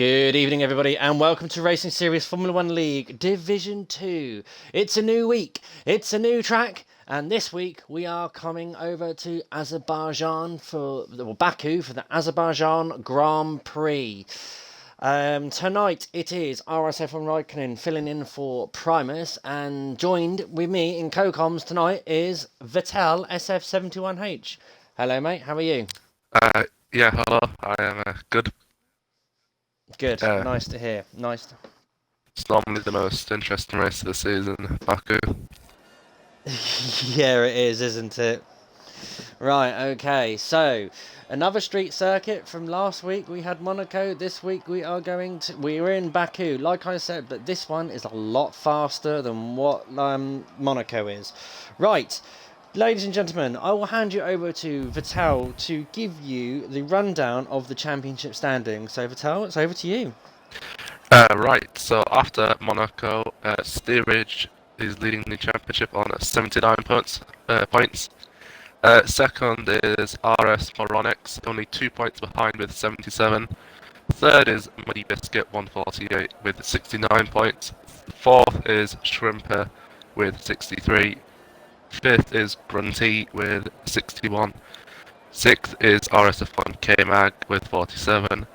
Good evening, everybody, and welcome to Racing Series Formula One League Division 2. It's a new week, it's a new track, and this week we are coming over to Azerbaijan Baku for the Azerbaijan Grand Prix. Tonight it is RSF1 Raikkonen filling in for Primus, and joined with me in co-coms tonight is Vettel SF71H. Hello, mate, how are you? Yeah, hello. I am good. Good, Uh, nice to hear. it's normally the most interesting race of the season, Baku. Yeah, it is, isn't it? Right, okay. So, another street circuit from last week. We had Monaco. This week we're in Baku. Like I said, but this one is a lot faster than what Monaco is. Right. Ladies and gentlemen, I will hand you over to Vettel to give you the rundown of the championship standings. So, Vettel, it's over to you. Right, so after Monaco, Steerage is leading the championship on 79 points. Second is RS Moronics, only 2 points behind with 77. Third is Muddy Biscuit, 148 with 69 points. Fourth is Shrimper with 63. Fifth is Grunty with 61. Sixth is RSF1 K-Mag with 47.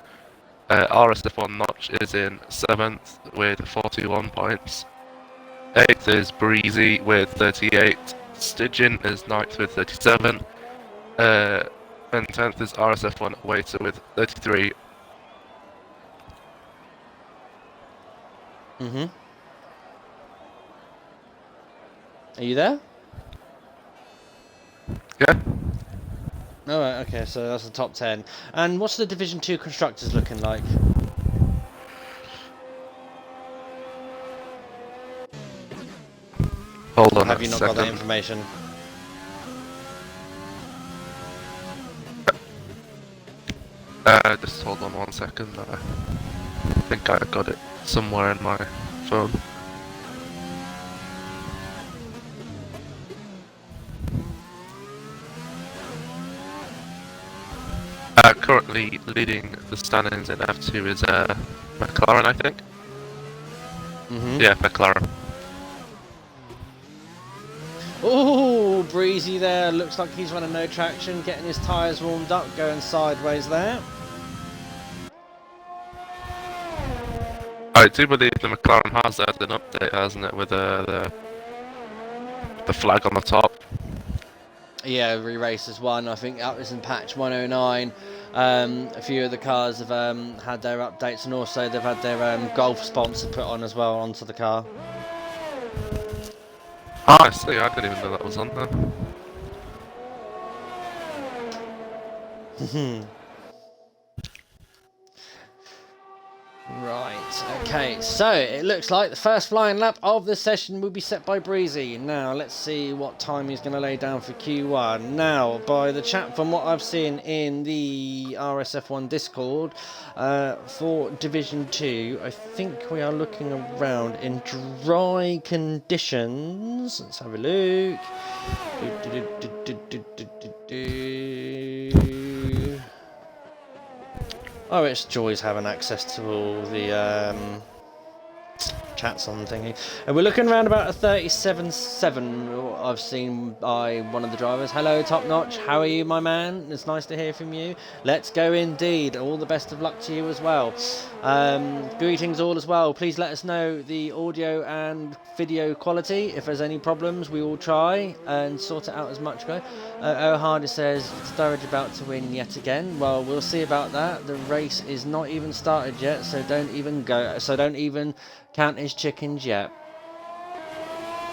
RSF1 Notch is in 7th with 41 points. 8th is Breezy with 38. Stygian is 9th with 37. And 10th is RSF1 Waiter with 33. Are you there? Yeah. Oh, right, okay, so that's the top 10. And what's the Division 2 constructors looking like? Hold on Have a you not second. got that information? Just hold on 1 second. I think I got it somewhere in my phone. Currently leading the standings in F2 is McLaren, I think. Yeah, McLaren. Oh, Breezy there. Looks like he's running no traction, getting his tyres warmed up, going sideways there. I do believe the McLaren has had an update, hasn't it, with the flag on the top. Yeah, Re-Racers 1, I think that was in patch 109. A few of the cars have had their updates, and also they've had their golf sponsor put on as well onto the car. Ah, I see, I didn't even know that was on there. Right, okay, so it looks like the first flying lap of the session will be set by Breezy. Now, let's see what time he's going to lay down for Q1. Now, by the chat, from what I've seen in the RSF1 Discord, for Division 2, I think we are looking around in dry conditions. Let's have a look. Oh, it's joys having access to all the chats on thingy. And we're looking around about a 37.7 I've seen by one of the drivers. Hello, Top Notch. How are you, my man? It's nice to hear from you. Let's go indeed. All the best of luck to you as well. Greetings all as well. Please let us know the audio and video quality. If there's any problems, we will try and sort it out as much go. O'Hardy says Sturridge about to win yet again. Well, we'll see about that. The race is not even started yet, so don't even count his chickens yet.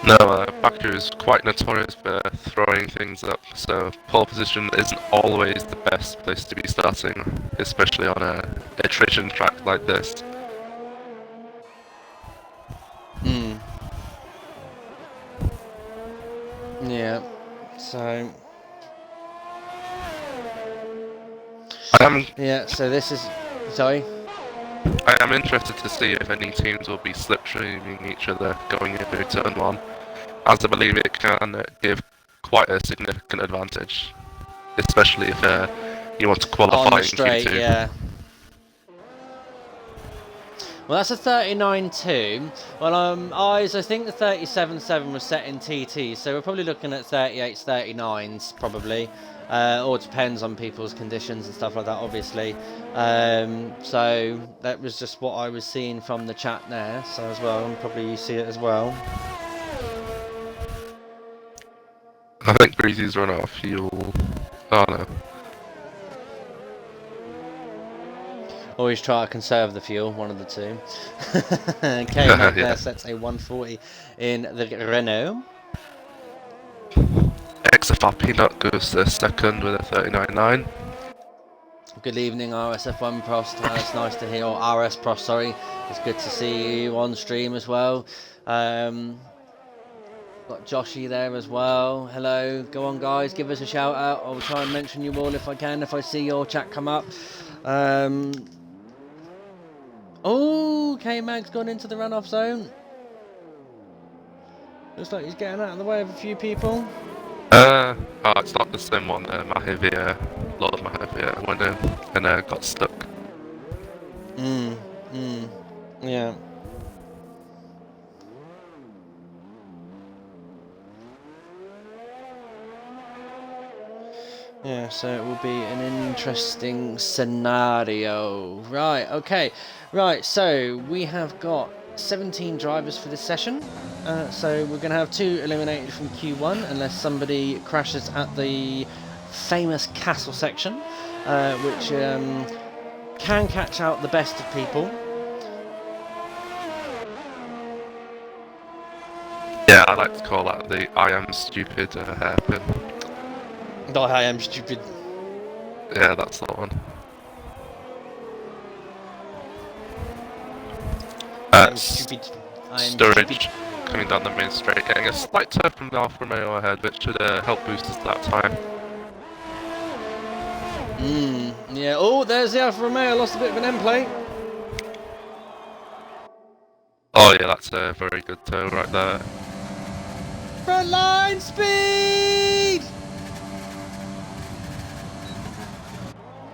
No, Baku is quite notorious for throwing things up, so pole position isn't always the best place to be starting, especially on a attrition track like this. Yeah, so... so this is... Sorry? I am interested to see if any teams will be slipstreaming each other going into turn 1, as I believe it can give quite a significant advantage, especially if you want to qualify on the in straight, Q2. yeah. Well, that's a 39.2. Well, I think the 37.7 was set in TT, so we're probably looking at 38s, 39s, probably. Or depends on people's conditions and stuff like that, obviously. So that was just what I was seeing from the chat there, so as well, and probably you see it as well. I think Breezy's run out of fuel. Oh no. Always try to conserve the fuel, one of the two. K-Mac Yeah. there sets a 140 in the Renault. XFR Peanut goes to second with a 39.9. Good evening, RSF1 Prost. It's nice to hear, or RS Prost, sorry. It's good to see you on stream as well. Got Joshy there as well. Hello, go on guys, give us a shout out. I'll try and mention you all if I can, if I see your chat come up. Oh, K-Mag's gone into the runoff zone. Looks like he's getting out of the way of a few people. Oh, it's not the same one. Mahivia, Lord Mahivia went in and got stuck. Yeah. Yeah, so it will be an interesting scenario. Right, okay. Right, so we have got 17 drivers for this session. So we're going to have 2 eliminated from Q1 unless somebody crashes at the famous castle section, which can catch out the best of people. Yeah, I like to call that the I am stupid hairpin. Oh, I am stupid. Yeah, that's the one. I am stupid. I am Storage stupid. coming down the main straight, getting a slight turn from the Alfa Romeo ahead, which should help boost us that time. Yeah. Oh, there's the Alfa Romeo. Lost a bit of an end plate. Oh yeah, that's a very good toe right there. Front line speed.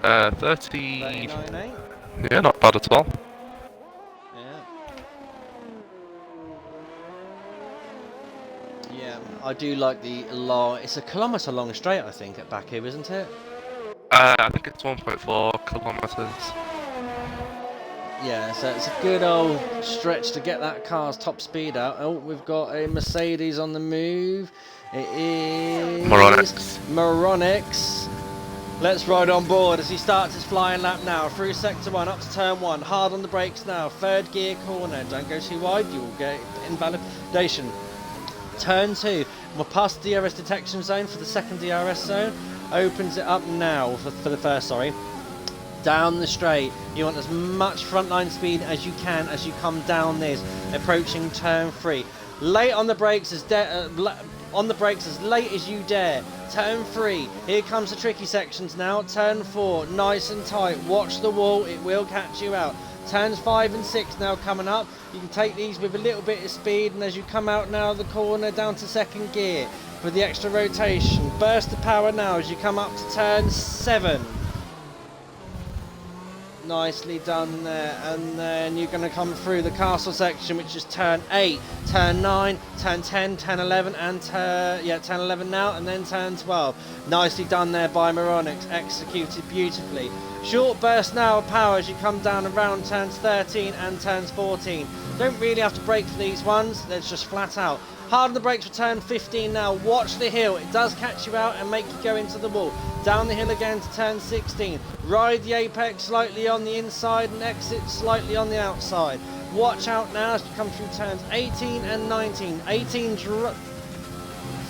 30. 39.8. Yeah, not bad at all. Yeah, I do like the long. It's a kilometre long straight, I think, at Baku, isn't it? I think it's 1.4 kilometers. Yeah, so it's a good old stretch to get that car's top speed out. Oh, we've got a Mercedes on the move. It is Moronix. Let's ride on board as he starts his flying lap now. Through sector 1, up to turn 1. Hard on the brakes now. Third gear corner. Don't go too wide, you will get invalidation. Turn 2. We're past the DRS detection zone for the second DRS zone. Opens it up now for the first, sorry. Down the straight. You want as much frontline speed as you can as you come down this. Approaching turn 3. Late on the brakes as on the brakes as late as you dare. Turn 3. Here comes the tricky sections now. Turn 4. Nice and tight. Watch the wall. It will catch you out. Turns 5 and 6 now coming up. You can take these with a little bit of speed, and as you come out now of the corner down to second gear for the extra rotation. Burst of power now as you come up to turn 7. Nicely done there, and then you're going to come through the castle section, which is turn 8, turn 9, turn 10, turn 11, and turn 11 now, and then turn 12. Nicely done there by Moronix, executed beautifully. Short burst now of power as you come down around turns 13 and turns 14. Don't really have to brake for these ones, they're just flat out. Hard on the brakes for turn 15 now. Watch the hill, it does catch you out and make you go into the wall. Down the hill again to turn 16. Ride the apex slightly on the inside and exit slightly on the outside. Watch out now as you come through turns 18 and 19. 18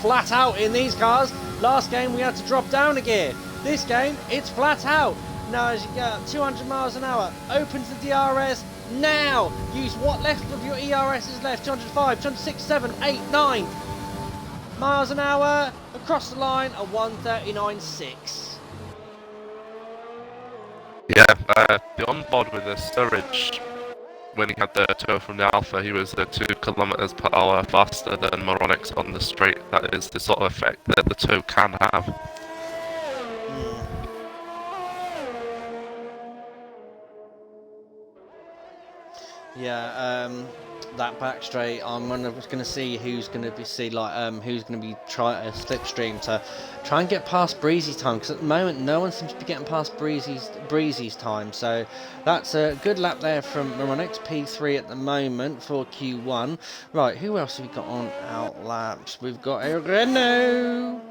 flat out in these cars. Last game we had to drop down a gear. This game, it's flat out. Now as you go up 200 miles an hour, opens the DRS now. Use what left of your ERS is left. 205, 206, 7, 8, 9 miles an hour across the line, a 139.6. Yeah, the onboard with the storage, when he had the tow from the Alpha, he was 2 kilometers per hour faster than Moronix on the straight. That is the sort of effect that the tow can have. Yeah, that back straight. I'm gonna see who's gonna be who's gonna be trying a slipstream to try and get past Breezy's time, because at the moment no one seems to be getting past Breezy's time. So that's a good lap there from Moronix P3 at the moment for Q1. Right, who else have we got on out laps? We've got a Renault.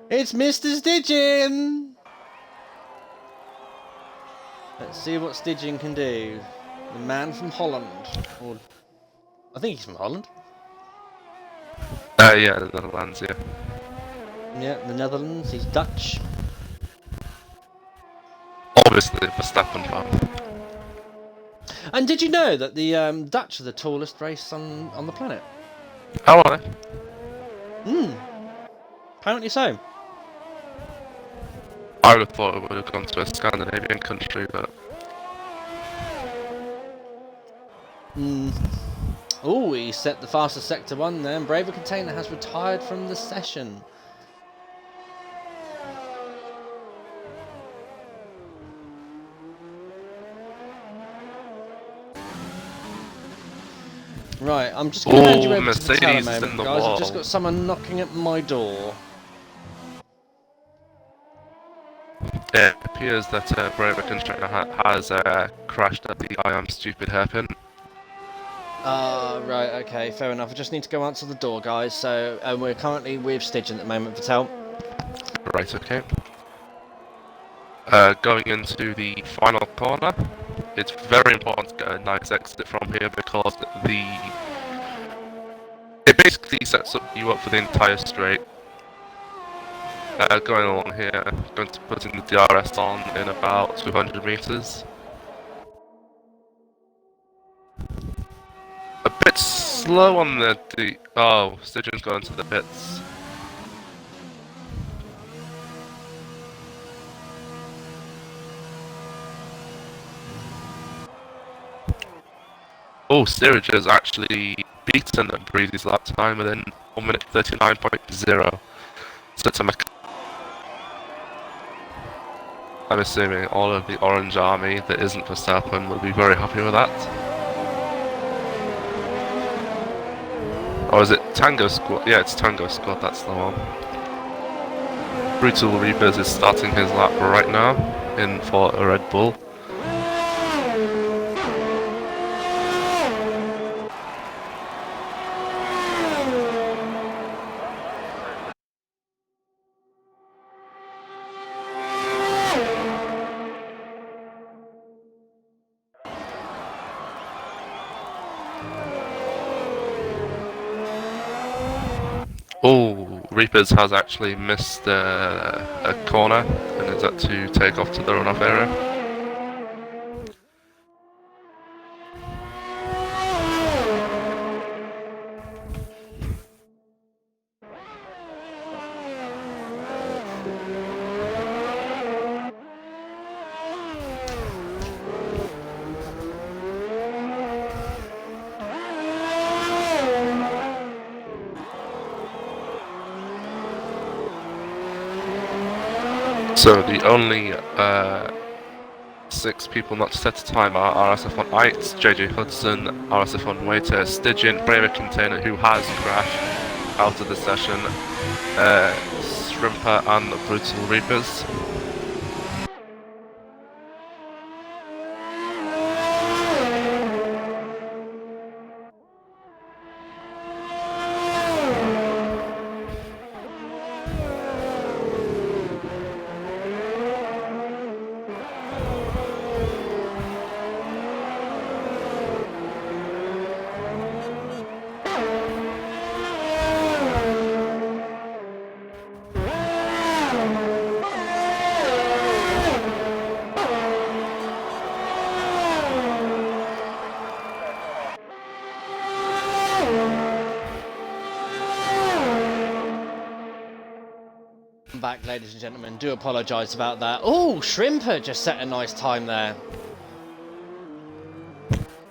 It's Mr. Stidgen. Let's see what Stidgen can do. The man from Holland, or I think he's from Holland. Yeah, the Netherlands, yeah. Yeah, the Netherlands. He's Dutch. Obviously, Verstappen fan. And did you know that the Dutch are the tallest race on the planet? How are they? Apparently so. I would have thought it would have gone to a Scandinavian country, but Oh, he set the fastest sector one there, and Braver Container has retired from the session. Right, I'm just going to hand you over to the tail a Mercedes moment, in the guys. wall. I've just got someone knocking at my door. It appears that Braver Constrainer has crashed at the I Am Stupid hairpin. Right, okay, fair enough. I just need to go answer the door, guys. So, we're currently with Stidgen at the moment, Patel. Right, okay. Going into the final corner, it's very important to get a nice exit from here because it basically sets you up for the entire straight. Going along here, going to put in the DRS on in about 200 meters. A bit slow on the oh, Stidgen's gone into the pits. Oh, Steerage has actually beaten Breezy's lap time within 1 minute 39.0. So to I'm assuming all of the Orange Army that isn't Verstappen will be very happy with that. Or is it Tango Squad? Yeah, it's Tango Squad, that's the one. Brutal Reapers is starting his lap right now in for a Red Bull. Oh, Reapers has actually missed a corner and is at to take off to the runoff area. So the only 6 people not to set a time are RSF1 Ites, JJ Hudson, RSF1 Waiter, Stygian, Braver Container, who has crashed out of the session, Shrimper and Brutal Reapers. Back, ladies and gentlemen. Do apologise about that. Oh, Shrimper just set a nice time there.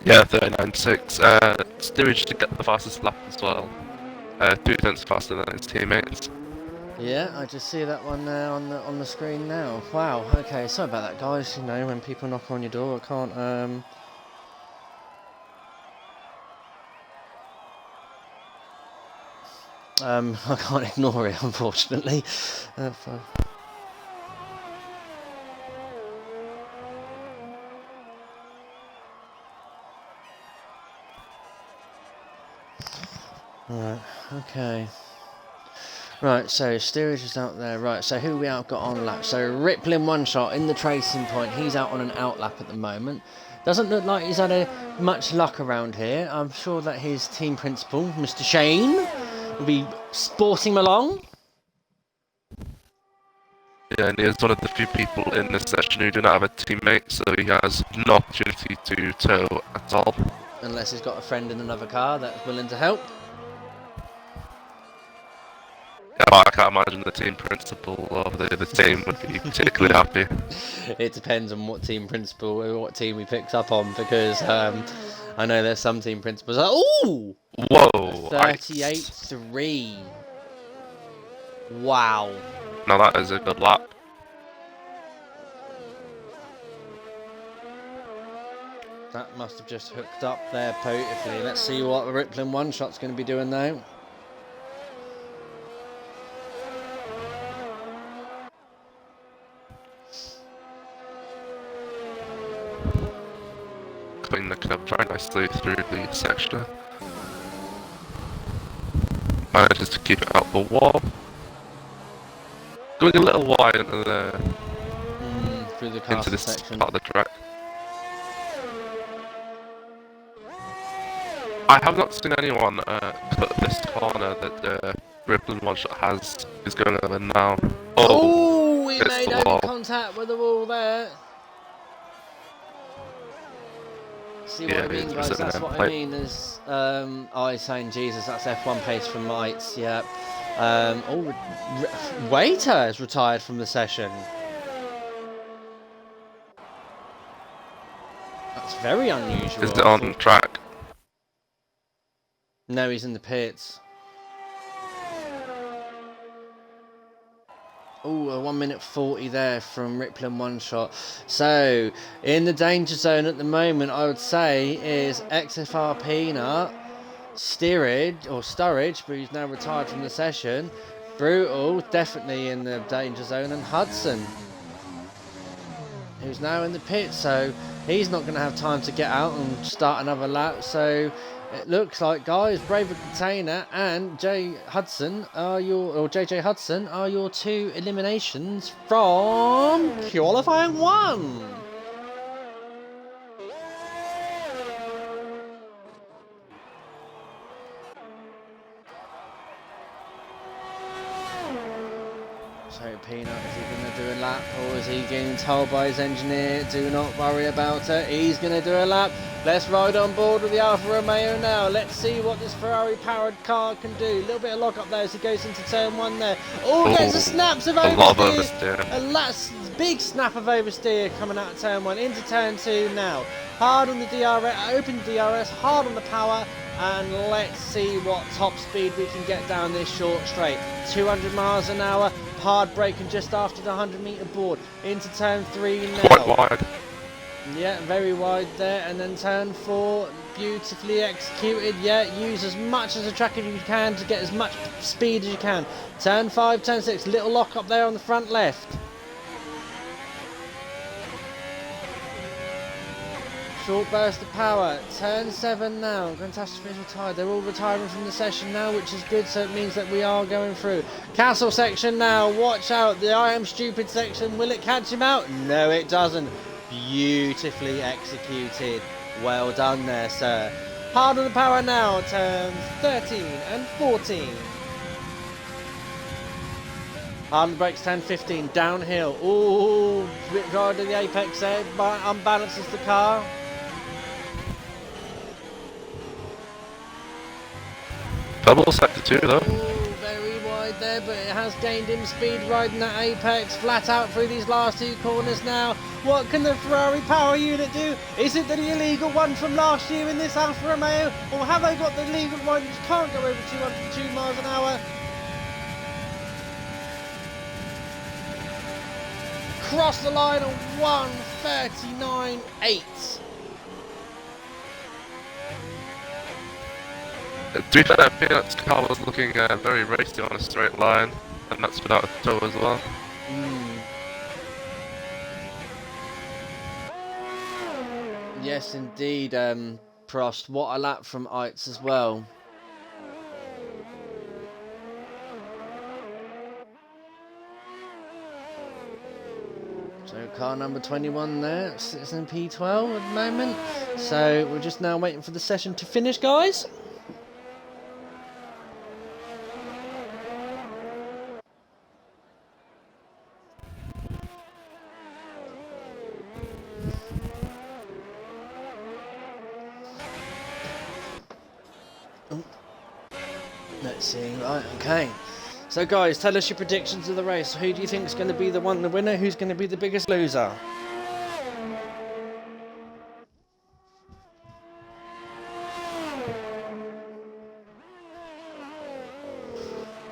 Yeah, 39.6. Steerage to get the fastest lap as well. 2 tenths faster than his teammates. Yeah, I just see that one there on the screen now. Wow. Okay, sorry about that, guys. You know, when people knock on your door, I can't I can't ignore it, unfortunately. Fine. Right, okay. Right, so steerage is out there. Right, so who we out got on lap? So Rippling One Shot in the tracing point. He's out on an out lap at the moment. Doesn't look like he's had much luck around here. I'm sure that his team principal, Mr. Shane, will be sporting him along. Yeah, and he is one of the few people in this session who do not have a teammate, so he has no opportunity to tow at all. Unless he's got a friend in another car that's willing to help. Yeah, I can't imagine the team principal of the team would be particularly happy. It depends on what team principal or what team he picks up on, because I know there's some team principals like, ooh! Whoa! 38-3. Wow. Now that is a good lap. That must have just hooked up there beautifully. Let's see what the Rippling One Shot's going to be doing now. Clean the club very nicely through the section. Manages to keep it out the wall. Going a little wide into through the into this section. part of the track. I have not seen anyone cut this corner that the Rippling One Shot is going over now. Oh, he it's made the only wall. contact with the wall there. See what I mean, guys? That's what I mean. There's I saying Jesus. That's F1 pace from Mites. Yeah. Waiter has retired from the session. That's very unusual. Is it on track? No, he's in the pits. Oh, a 1 minute 40 there from Rippling One Shot. So, in the danger zone at the moment, I would say, is XFR Peanut, Sturridge, but he's now retired from the session. Brutal, definitely in the danger zone, and Hudson, who's now in the pit. So, he's not going to have time to get out and start another lap. So, it looks like, guys, Braver Container and JJ Hudson are your two eliminations from qualifying one. So Peanut, is he going to do a lap, or is he getting told by his engineer, do not worry about it, he's going to do a lap? Let's ride on board with the Alfa Romeo now. Let's see what this Ferrari-powered car can do. A little bit of lock-up there as he goes into turn one there. Oh, there's a snaps of oversteer. A last big snap of oversteer coming out of turn one into turn two now. Hard on the DRS, open DRS, hard on the power. And let's see what top speed we can get down this short straight. 200 miles an hour, hard braking just after the 100-metre board. Into turn three now. Quite wide. Yeah, very wide there. And then turn four, beautifully executed. Yeah, use as much as the track as you can to get as much speed as you can. Turn five, turn six, little lock up there on the front left. Short burst of power. Turn 7 now. Fantastic is retired. They're all retiring from the session now, which is good, so it means that we are going through. Castle section now. Watch out. The I am stupid section. Will it catch him out? No, it doesn't. Beautifully executed. Well done there, sir. Hard on the power now. Turns 13 and 14. Hard on the brakes, turn 15. Downhill. Ooh, bit dry to the apex there. Unbalances the car. Double sector 2 though. Ooh, very wide there, but it has gained him speed riding that apex. Flat out through these last two corners now. What can the Ferrari power unit do? Is it the illegal one from last year in this Alfa Romeo? Or have they got the legal one which can't go over 202 miles an hour? Cross the line on 1:39.8. To be fair, Peanut's car was looking very racy on a straight line, and that's without a toe as well. Yes, indeed, Prost. What a lap from Eitz as well. So car number 21 there, sits in P12 at the moment. So we're just now waiting for the session to finish, guys. Let's see, right, okay. So guys, tell us your predictions of the race. Who do you think is going to be the winner? Who's going to be the biggest loser?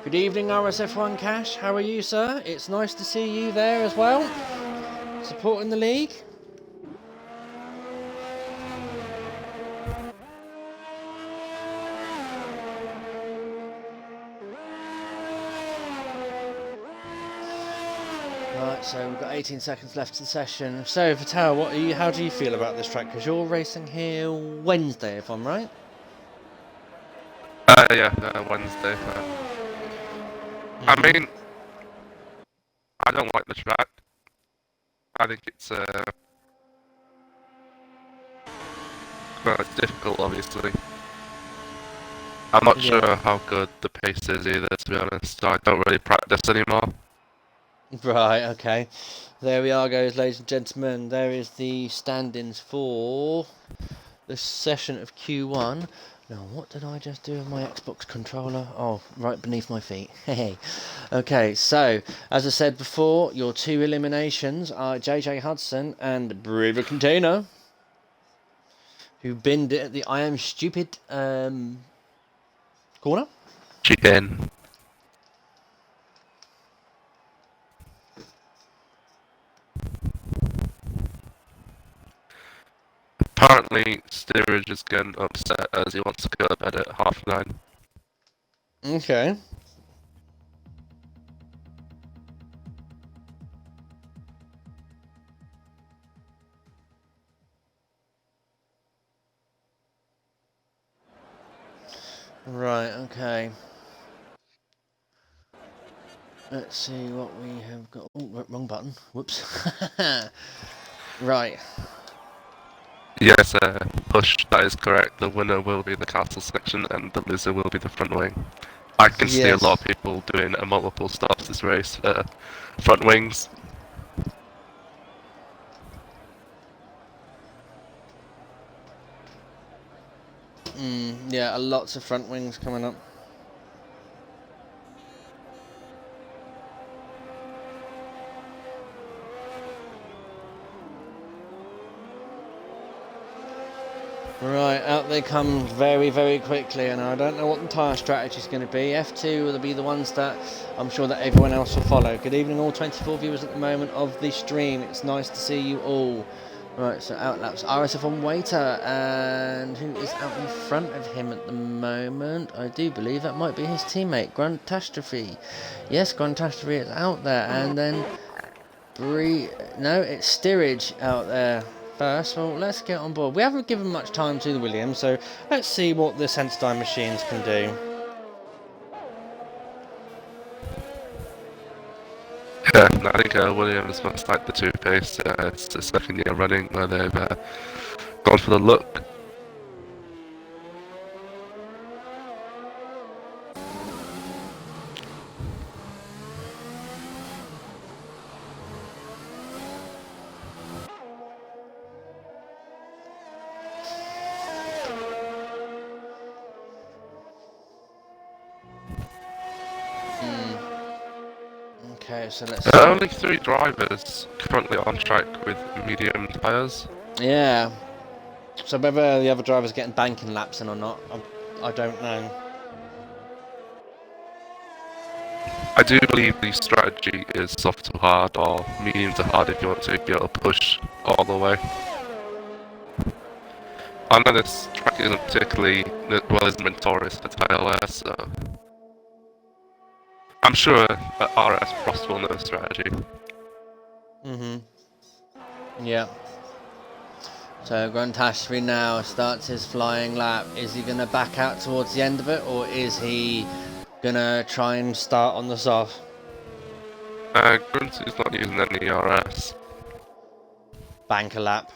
Good evening, RSF1 Cash. How are you, sir? It's nice to see you there as well, supporting the league. Right, so we've got 18 seconds left to the session. So, Vital, how do you feel about this track? Because you're racing here Wednesday, if I'm right. Yeah, Wednesday. I mean, I don't like the track. I think it's well, it's difficult, obviously. I'm not sure how good the pace is either, to be honest. I don't really practice anymore. Right, okay. There we are, guys, ladies and gentlemen. There is the stand-ins for the session of Q1. Now, what did I just do with my Xbox controller? Oh, right beneath my feet. Hey. Okay, so, as I said before, your two eliminations are JJ Hudson and Brewer Container, who binned it at the I Am Stupid corner. Chicken. Apparently, Steerage is getting upset as he wants to go to bed at 9:30. Okay. Right, okay. Let's see what we have got. Oh, wrong button. Whoops. Right. Yes, push, that is correct. The winner will be the castle section and the loser will be the front wing. I can see a lot of people doing multiple stops this race, front wings. Yeah, lots of front wings coming up. Right, out they come very, very quickly, and I don't know what the tyre strategy is going to be. F2 will be the ones that I'm sure that everyone else will follow. Good evening, all 24 viewers at the moment of the stream. It's nice to see you all. Right, so outlaps RSF1 Waiter, and who is out in front of him at the moment? I do believe that might be his teammate, Grantastrophe. Yes, Grantastrophe is out there, and then no, it's Steerage out there first. Well, let's get on board. We haven't given much time to the Williams, so let's see what the Sensodyne machines can do. Yeah, I think Williams must like the two pace. It's the second year running where they've gone for the look. Okay, so let's. There are only 3 drivers currently on track with medium tyres. Yeah. So whether the other drivers are getting banking laps in or not, I don't know. I do believe the strategy is soft to hard or medium to hard if you want to be able to push all the way. I know this track isn't particularly, well, isn't notorious for TLS, so I'm sure that RS Frost will know the strategy. Yeah. So Gruntashvi now starts his flying lap. Is he going to back out towards the end of it, or is he going to try and start on the soft? Grunt is not using any RS. Bank a lap.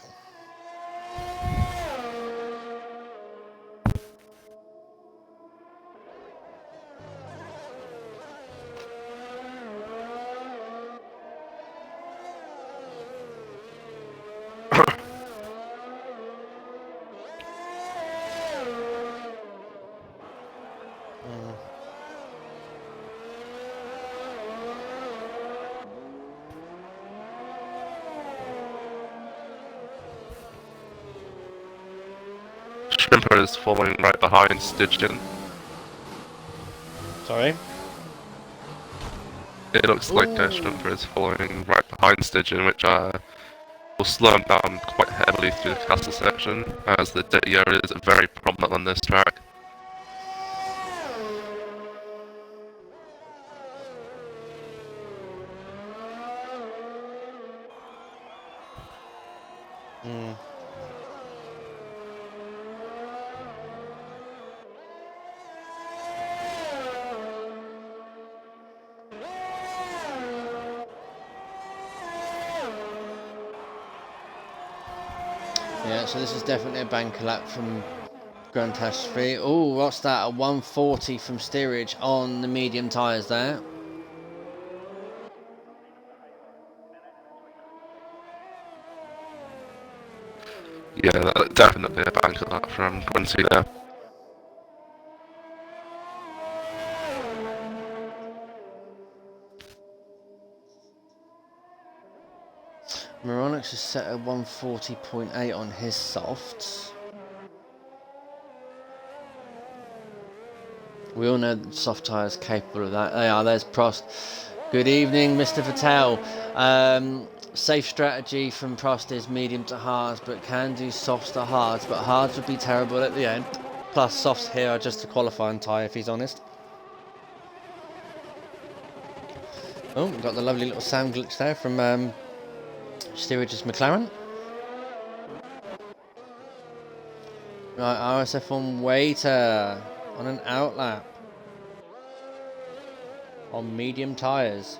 Shrimper is following right behind Stygian. Sorry? It looks like Shrimper is following right behind Stygian, which will slow him down quite heavily through the castle section, as the Didier is very prominent on this track. Yeah, so this is definitely a banker lap from Gruntashvi. Oh, what's that? A 140 from steerage on the medium tyres there. Yeah, definitely a bank of that from Grunty there. Moronix is set at 140.8 on his softs. We all know that soft tyres are capable of that. They are. There's Prost. Good evening, Mr. Patel. Safe strategy from Prost is medium to hards, but can do softs to hards. But hards would be terrible at the end. Plus, softs here are just a qualifying tyre, if he's honest. Oh, we've got the lovely little sound glitch there from Steerage's McLaren. Right, RSF1 waiter on an outlap on medium tyres.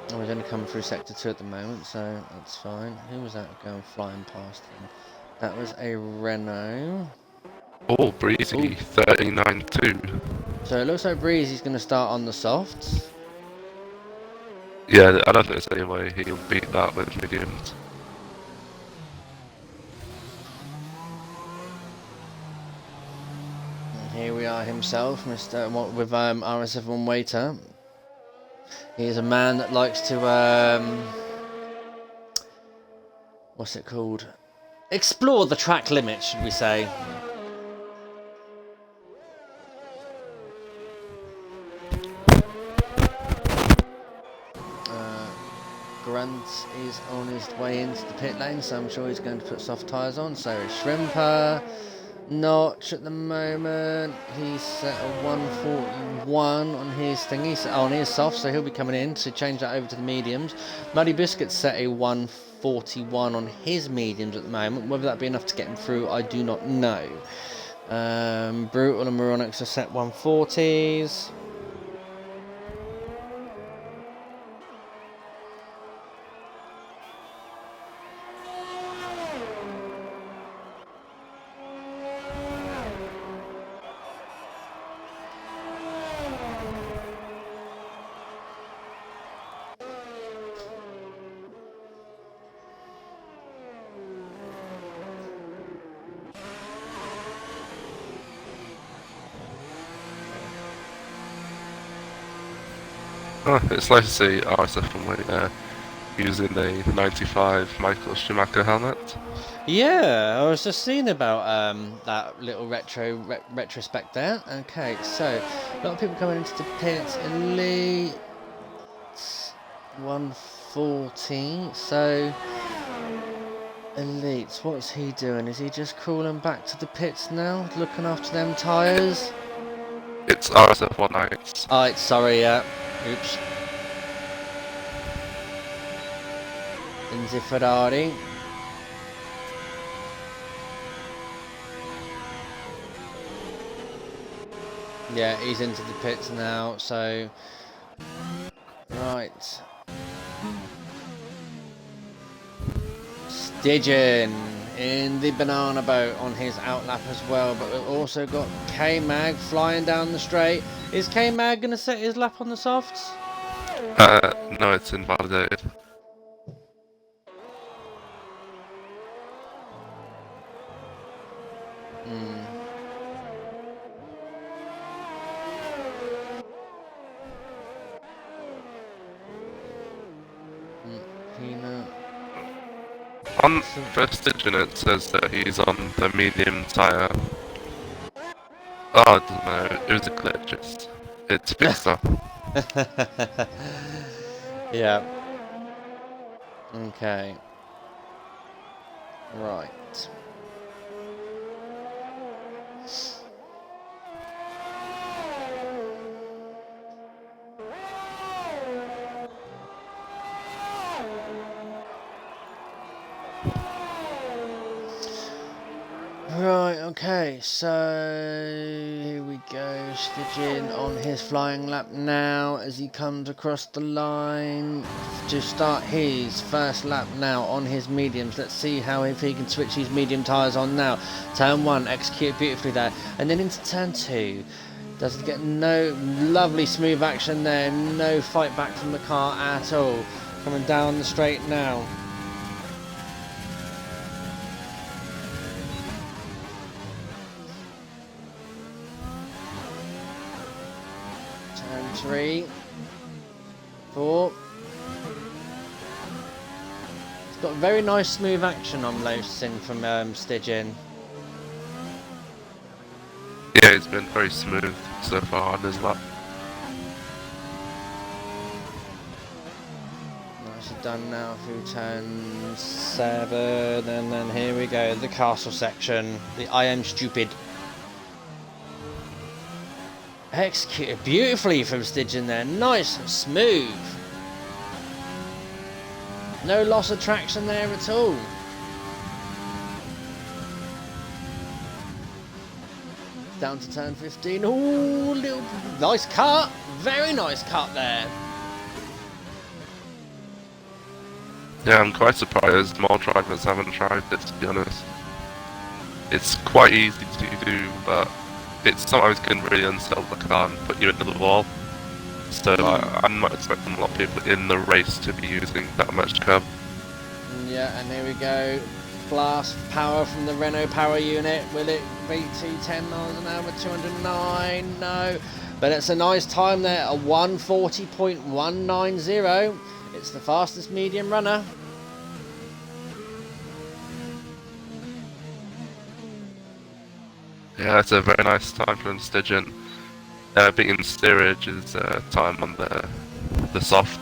Oh, we're going to come through sector 2 at the moment, so that's fine. Who was that going flying past him? That was a Renault. Oh, Breezy, 39.2. So it looks like Breezy's going to start on the softs. Yeah, I don't think there's any way he'll beat that with mediums. And here we are himself, Mr. with RSF1 waiter. He is a man that likes to what's it called? Explore the track limit, should we say? Grunt is on his way into the pit lane, so I'm sure he's going to put soft tyres on. So is Shrimper. Notch at the moment. He's set a 141 on his thingy, on his soft, so he'll be coming in to change that over to the mediums. Muddy Biscuit's set a 141 on his mediums at the moment. Whether that be enough to get him through, I do not know. Brutal and Moronix are set 140s. Oh, it's nice to see RSF1 using the 95 Michael Schumacher helmet. Yeah, I was just seeing about that little retrospect there. Okay, so a lot of people coming into the pits. Elite 1 S40. So, Elites, what's he doing? Is he just crawling back to the pits now, looking after them tyres? It's RSF1 nights. Oh, it's sorry, yeah. Oops. Enzo Ferrari. Yeah, he's into the pits now, so... Right. Stygian in the banana boat on his outlap as well, but we've also got K-Mag flying down the straight. Is K-Mag going to set his lap on the softs? No, it's invalidated. On first engine it says that he's on the medium tyre. Oh, it doesn't matter, it was a glitch, it's fixed up. Yeah. Okay. Right. Right, okay, so here we go, Stygian on his flying lap now as he comes across the line to start his first lap now on his mediums. Let's see how if he can switch his medium tyres on now. Turn 1, executed beautifully there, and then into turn 2. Doesn't get no lovely smooth action there, no fight back from the car at all. Coming down the straight now. Turn 3, 4. It's got very nice smooth action on Losin from Stygian. Yeah, it's been very smooth so far on his lap. Nicely done now through turn 7, and then here we go, the castle section, the I am stupid. Executed beautifully from Stygian there, nice and smooth. No loss of traction there at all. Down to turn 15. Ooh, little nice cut. Very nice cut there. Yeah, I'm quite surprised more drivers haven't tried this, to be honest. It's quite easy to do, but it sometimes can really unsettle the car and put you into the wall. So I'm not expecting a lot of people in the race to be using that much curb. Yeah, and here we go. Blast power from the Renault power unit. Will it beat 210 miles an hour? 209? No. But it's a nice time there, a 140.190. It's the fastest medium runner. Yeah, it's a very nice time from Stygian. Beating Steerage's time on the soft.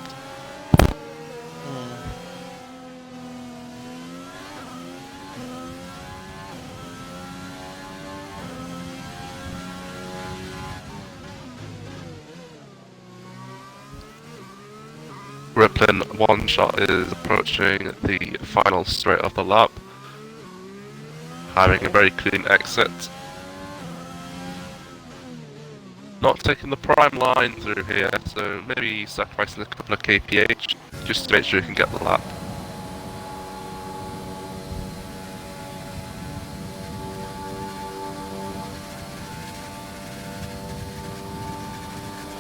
Rippling one shot is approaching the final straight of the lap, having a very clean exit. Not taking the prime line through here, so maybe sacrificing a couple of kph just to make sure you can get the lap.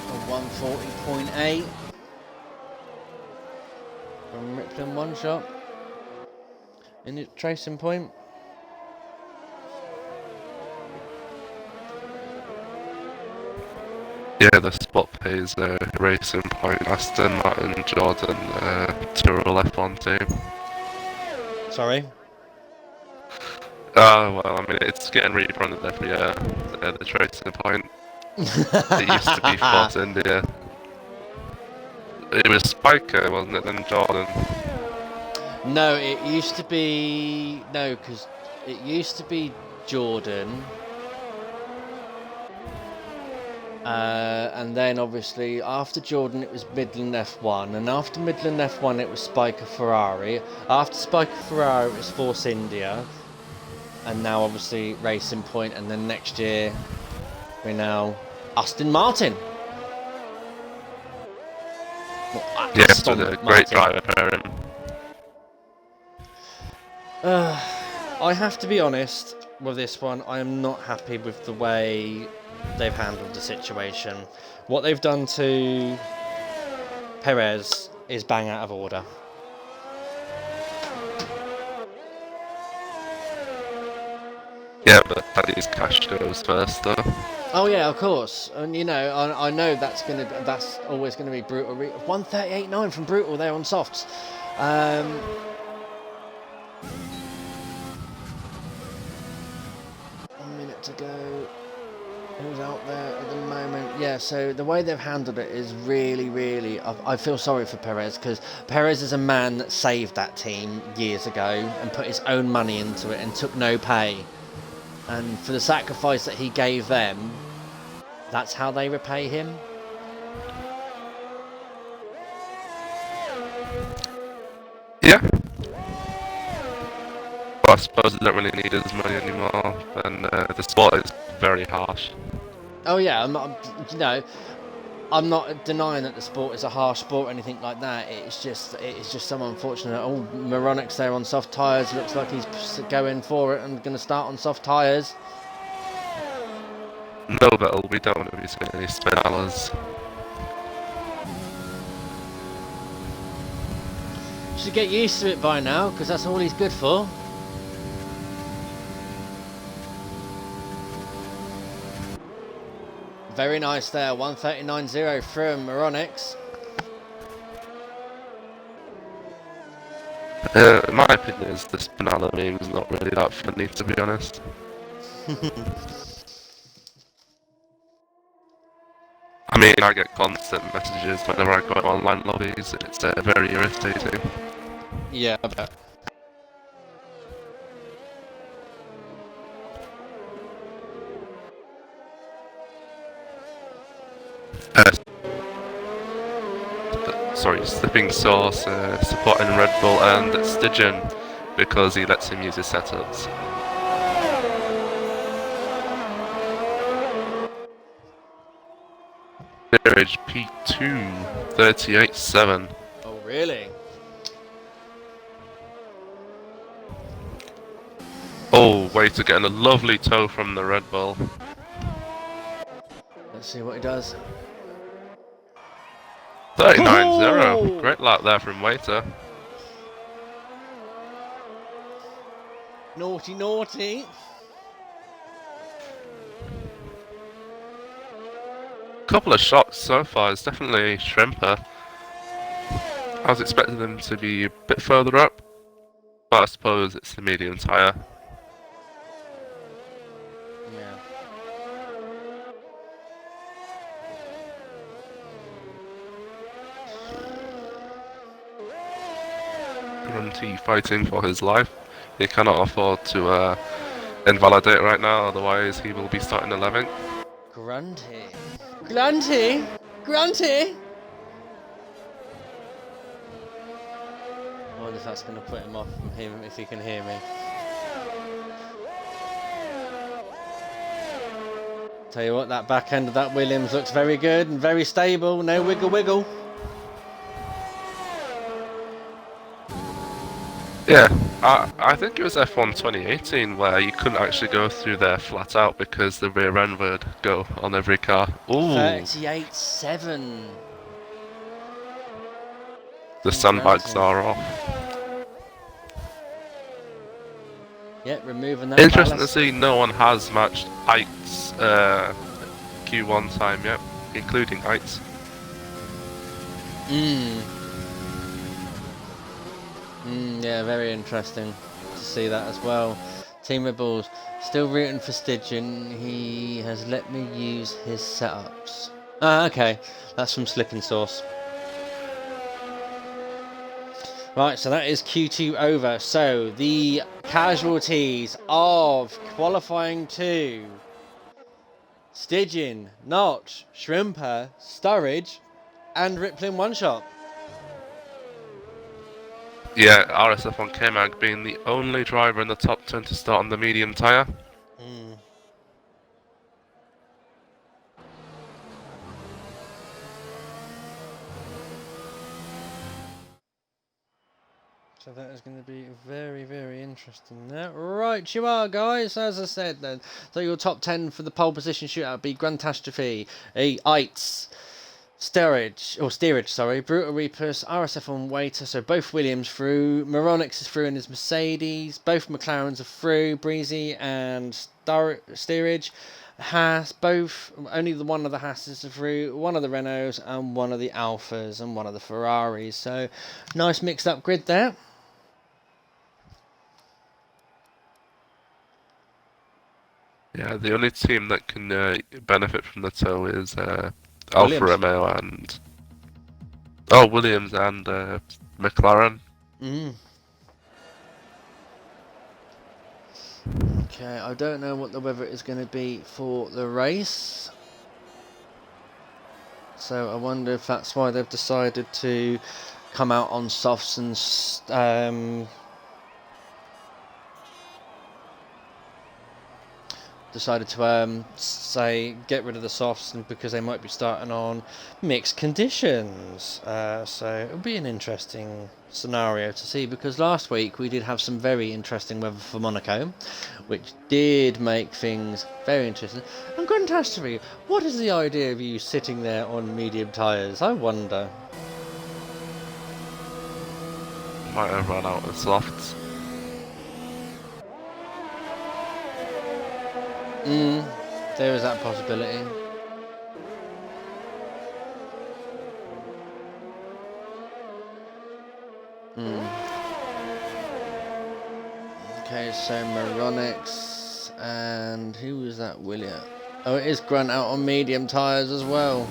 A 140.8 from Rippling one shot in its tracing point. Yeah, the spot pays Racing Point, Aston Martin, Jordan, Tyrrell F1 team. Sorry? Well, I mean, it's getting rebranded every year, the Racing Point. It used to be Force India. It was Spiker, wasn't it, then Jordan? No, it used to be because it used to be Jordan, and then obviously after Jordan it was Midland F1, and after Midland F1 it was Spiker Ferrari. After Spiker Ferrari it was Force India, and now obviously Racing Point, and then next year we're now Aston Martin. Well, Yeah, it's Aston a great Martin. driver for him. I have to be honest with this one. I am not happy with the way they've handled the situation. What they've done to Perez is bang out of order. Yeah, but Daddy's cash goes first, though. Oh yeah, of course, and you know, I know that's always gonna be brutal. 1:38.9 from brutal there on softs. 1 minute to go. Who's out there at the moment? Yeah, so the way they've handled it is really, I feel sorry for Perez, because Perez is a man that saved that team years ago and put his own money into it and took no pay. And for the sacrifice that he gave them, that's how they repay him. Yeah. But I suppose they don't really need his money anymore, and the sport is very harsh. Oh yeah, I'm not denying that the sport is a harsh sport or anything like that. It's just so unfortunate. Oh, Moronics there on soft tyres. Looks like he's going for it and going to start on soft tyres. No, Vettel, we don't want to be seeing any spin-allers. Should get used to it by now, because that's all he's good for. Very nice there, 1:39.0 from Moronics. My opinion is the Spinella meme is not really that funny, to be honest. I mean, I get constant messages whenever I go to online lobbies. It's very irritating. Yeah, I bet. Sorry, Slipping Sauce supporting Red Bull and Stygian because he lets him use his setups. Peerage P2, 38.7. Oh, really? Oh, wait, to getting a lovely toe from the Red Bull. Let's see what he does. 39.0. Oh! Great lap there from Waiter. Naughty, naughty. Couple of shocks so far. It's definitely Shrimper. I was expecting them to be a bit further up, but I suppose it's the medium tyre. Yeah. Grunty fighting for his life. He cannot afford to invalidate right now, otherwise he will be starting 11th. Grunty. Grunty! Grunty! I wonder if that's going to put him off from him, if he can hear me. Tell you what, that back end of that Williams looks very good and very stable. No wiggle wiggle. Yeah, I think it was F1 2018 where you couldn't actually go through there flat out because the rear end would go on every car. Ooh. 38.7. The sandbags are off. Yeah, removing that. Interesting ballast. to see no one has matched Eight's Q1 time yet, including Eight's. Yeah, very interesting to see that as well. Team Red Bulls still rooting for Stygian. He has let me use his setups. Ah, okay. That's from Slipping Sauce. Right, so that is Q2 over. So the casualties of qualifying 2: Stygian, Notch, Shrimper, Sturridge, and Rippling One Shot. Yeah, RSF1 K-Mag being the only driver in the top 10 to start on the medium tyre. So that is going to be very, very interesting there. Right, you are, guys, as I said then. So your top 10 for the pole position shootout would be Grantastrophe, Eitz, Steerage, Brutal Reapers, RSF1 Waiter, so both Williams through, Moronix is through in his Mercedes, both McLarens are through, Breezy and Steerage, Haas, both, only the one of the Haas's are through, one of the Renaults and one of the Alphas and one of the Ferraris, so nice mixed up grid there. Yeah, the only team that can benefit from the tow is Alfa Romeo and Williams and McLaren. Okay, I don't know what the weather is going to be for the race, so I wonder if that's why they've decided to come out on softs and decided to say get rid of the softs, and because they might be starting on mixed conditions, so it'll be an interesting scenario to see, because last week we did have some very interesting weather for Monaco, which did make things very interesting. And Grantastrophe, what is the idea of you sitting there on medium tyres? I wonder. Might have run out of softs. There is that possibility. Okay, so Moronix and who was that? William. Oh, it is Grunt out on medium tyres as well.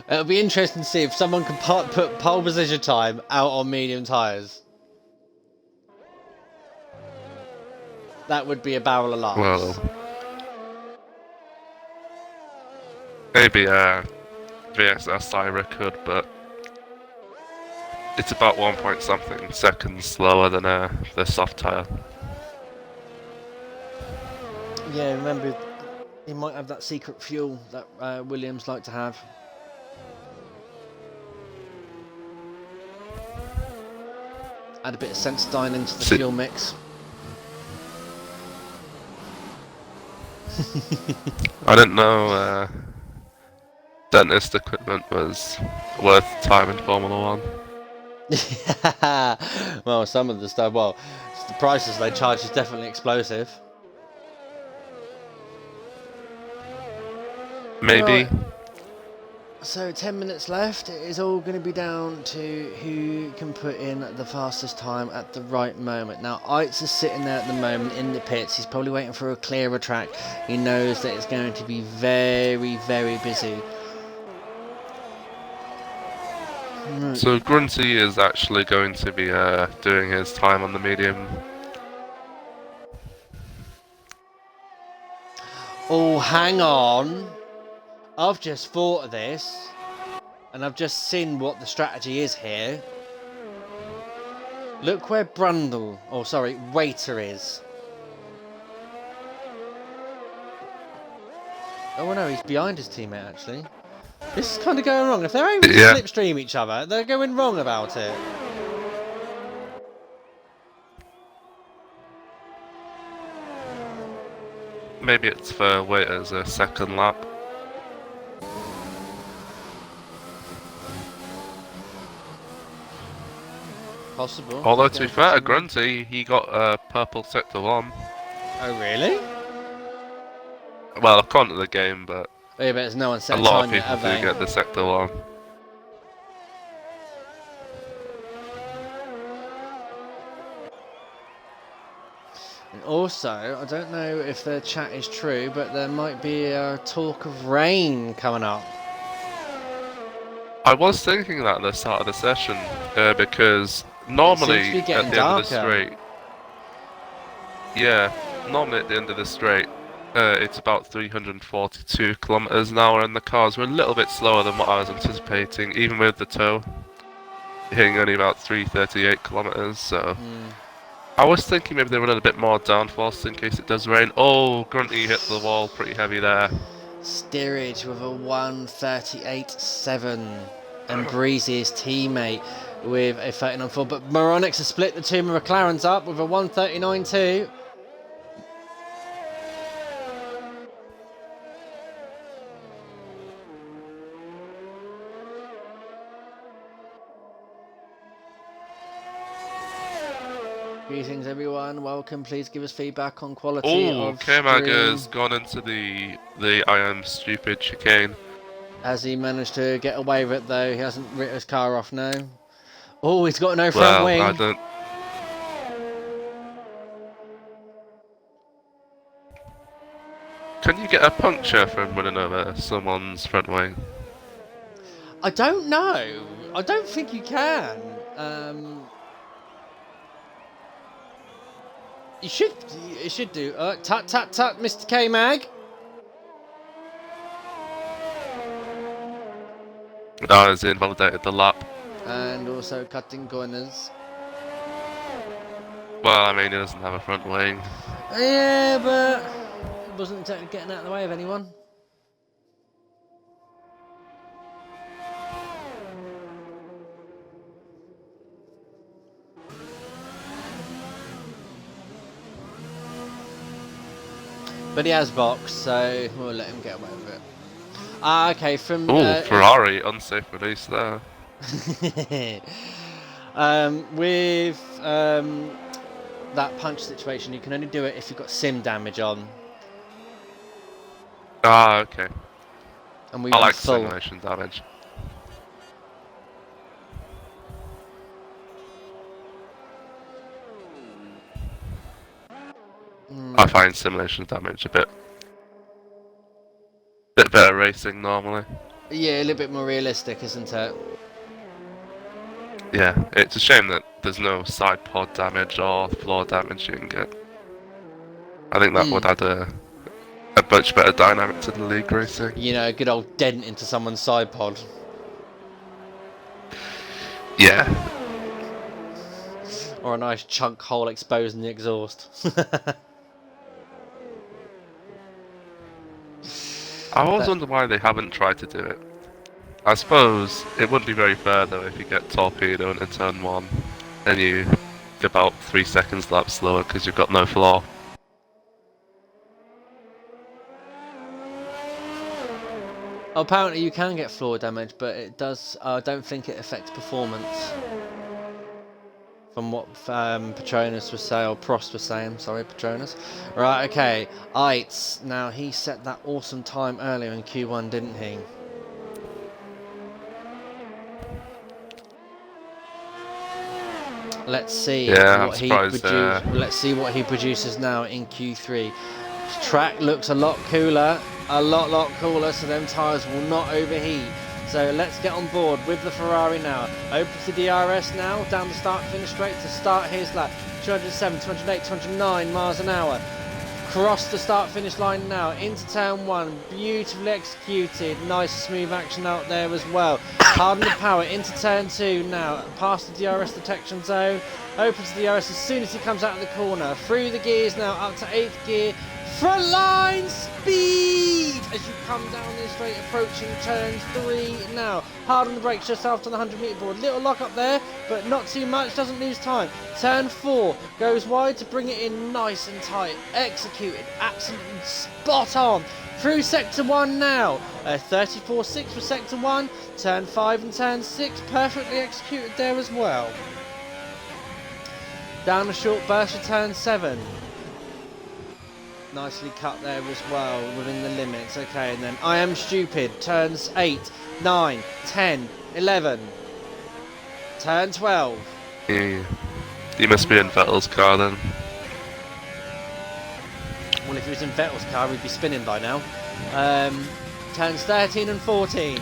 It'll be interesting to see if someone can put pole position time out on medium tyres. That would be a barrel of laughs. Well, maybe VSS Ira could, but it's about 1 point something seconds slower than the soft tyre. Yeah, remember, he might have that secret fuel that Williams like to have. Add a bit of Sensodyne into the fuel mix. I didn't know dentist equipment was worth time in Formula 1. Yeah, well, some of the stuff, well, the prices they charge is definitely explosive. Maybe. Right. So 10 minutes left. It is all going to be down to who can put in the fastest time at the right moment. Now, Eitz is sitting there at the moment in the pits. He's probably waiting for a clearer track. He knows that it's going to be very, very busy. Right. So Grunty is actually going to be doing his time on the medium. Oh, hang on. I've just thought of this, and I've just seen what the strategy is here. Look where Waiter is. Oh no, he's behind his teammate actually. This is kind of going wrong. If they're able to slipstream each other, they're going wrong about it. Maybe it's for Waiter's second lap. Possible. Although to be fair, Grunty, he got purple sector 1. Oh really? Well, according to the game, but Oh, yeah, but there's no one set a lot time of yet, people have do they? get the sector 1. And also, I don't know if the chat is true, but there might be a talk of rain coming up. I was thinking that at the start of the session, because It normally seems to be at getting the end of the darker. straight, yeah, normally at the end of the straight, it's about 342 kilometers an hour, and the cars were a little bit slower than what I was anticipating, even with the tow hitting only about 338 kilometers. So I was thinking maybe they were a little bit more downforce in case it does rain. Oh, Grunty hit the wall pretty heavy there. Steerage with a 138.7, and Breezy, his teammate, with a 39.4. But Moronics has split the two McLarens up with a 139.2. Greetings everyone, welcome. Please give us feedback on quality Oh, of K-Mag stream. has gone into the I am stupid chicane. Has he managed to get away with it though? He hasn't written his car off, no. Oh, he's got no front Well, wing. I don't. Can you get a puncture from running over someone's front wing? I don't know. I don't think you can. You should. You should do. Tut tut tut, Mr. K Mag. Oh, has invalidated the lap. And also cutting corners. Well, I mean, he doesn't have a front wing. Yeah, but it wasn't exactly getting out of the way of anyone. But he has box, so we'll let him get away with it. Ah, okay. From Ferrari unsafe release there. with that punch situation, you can only do it if you've got sim damage on. Ah, okay. And we I run like full. simulation damage. I find simulation damage a bit better racing normally. Yeah, a little bit more realistic, isn't it? Yeah, it's a shame that there's no side pod damage or floor damage you can get. I think that would add a much better dynamic to the league racing. You know, a good old dent into someone's side pod. Yeah. Or a nice chunk hole exposed in the exhaust. I always wonder why they haven't tried to do it. I suppose it wouldn't be very fair though if you get torpedoed into turn 1 and you get about 3 seconds lap slower because you've got no floor. Apparently you can get floor damage, but it does. I don't think it affects performance. From what Patronus was saying, or Prost was saying, sorry, Patronus. Right, okay. Eitz. Now, he set that awesome time earlier in Q1, didn't he? Let's see what he produces. Let's see what he produces now in Q3. Track looks a lot cooler, a lot cooler, so them tyres will not overheat. So let's get on board with the Ferrari now. Open to DRS now, down the start-finish straight to start his lap. 207, 208, 209 miles an hour. Cross the start-finish line now, into turn 1. Beautifully executed, nice smooth action out there as well. Harden the power, into turn 2 now. Past the DRS detection zone. Open to DRS as soon as he comes out of the corner. Through the gears now, up to 8th gear. Front line speed as you come down this straight, approaching turn 3 now. Hard on the brakes just after the 100-metre board. Little lock up there, but not too much, doesn't lose time. Turn 4 goes wide to bring it in nice and tight. Executed, absolutely spot on. Through sector 1 now. 34.6 for sector 1. Turn 5 and turn 6 perfectly executed there as well. Down a short burst for turn 7. Nicely cut there as well, within the limits. Okay, and then I am stupid. Turns 8, 9, 10, 11. Turn 12. Yeah. You must be in Vettel's car then. Well, if he was in Vettel's car, we'd be spinning by now. Turns 13 and 14.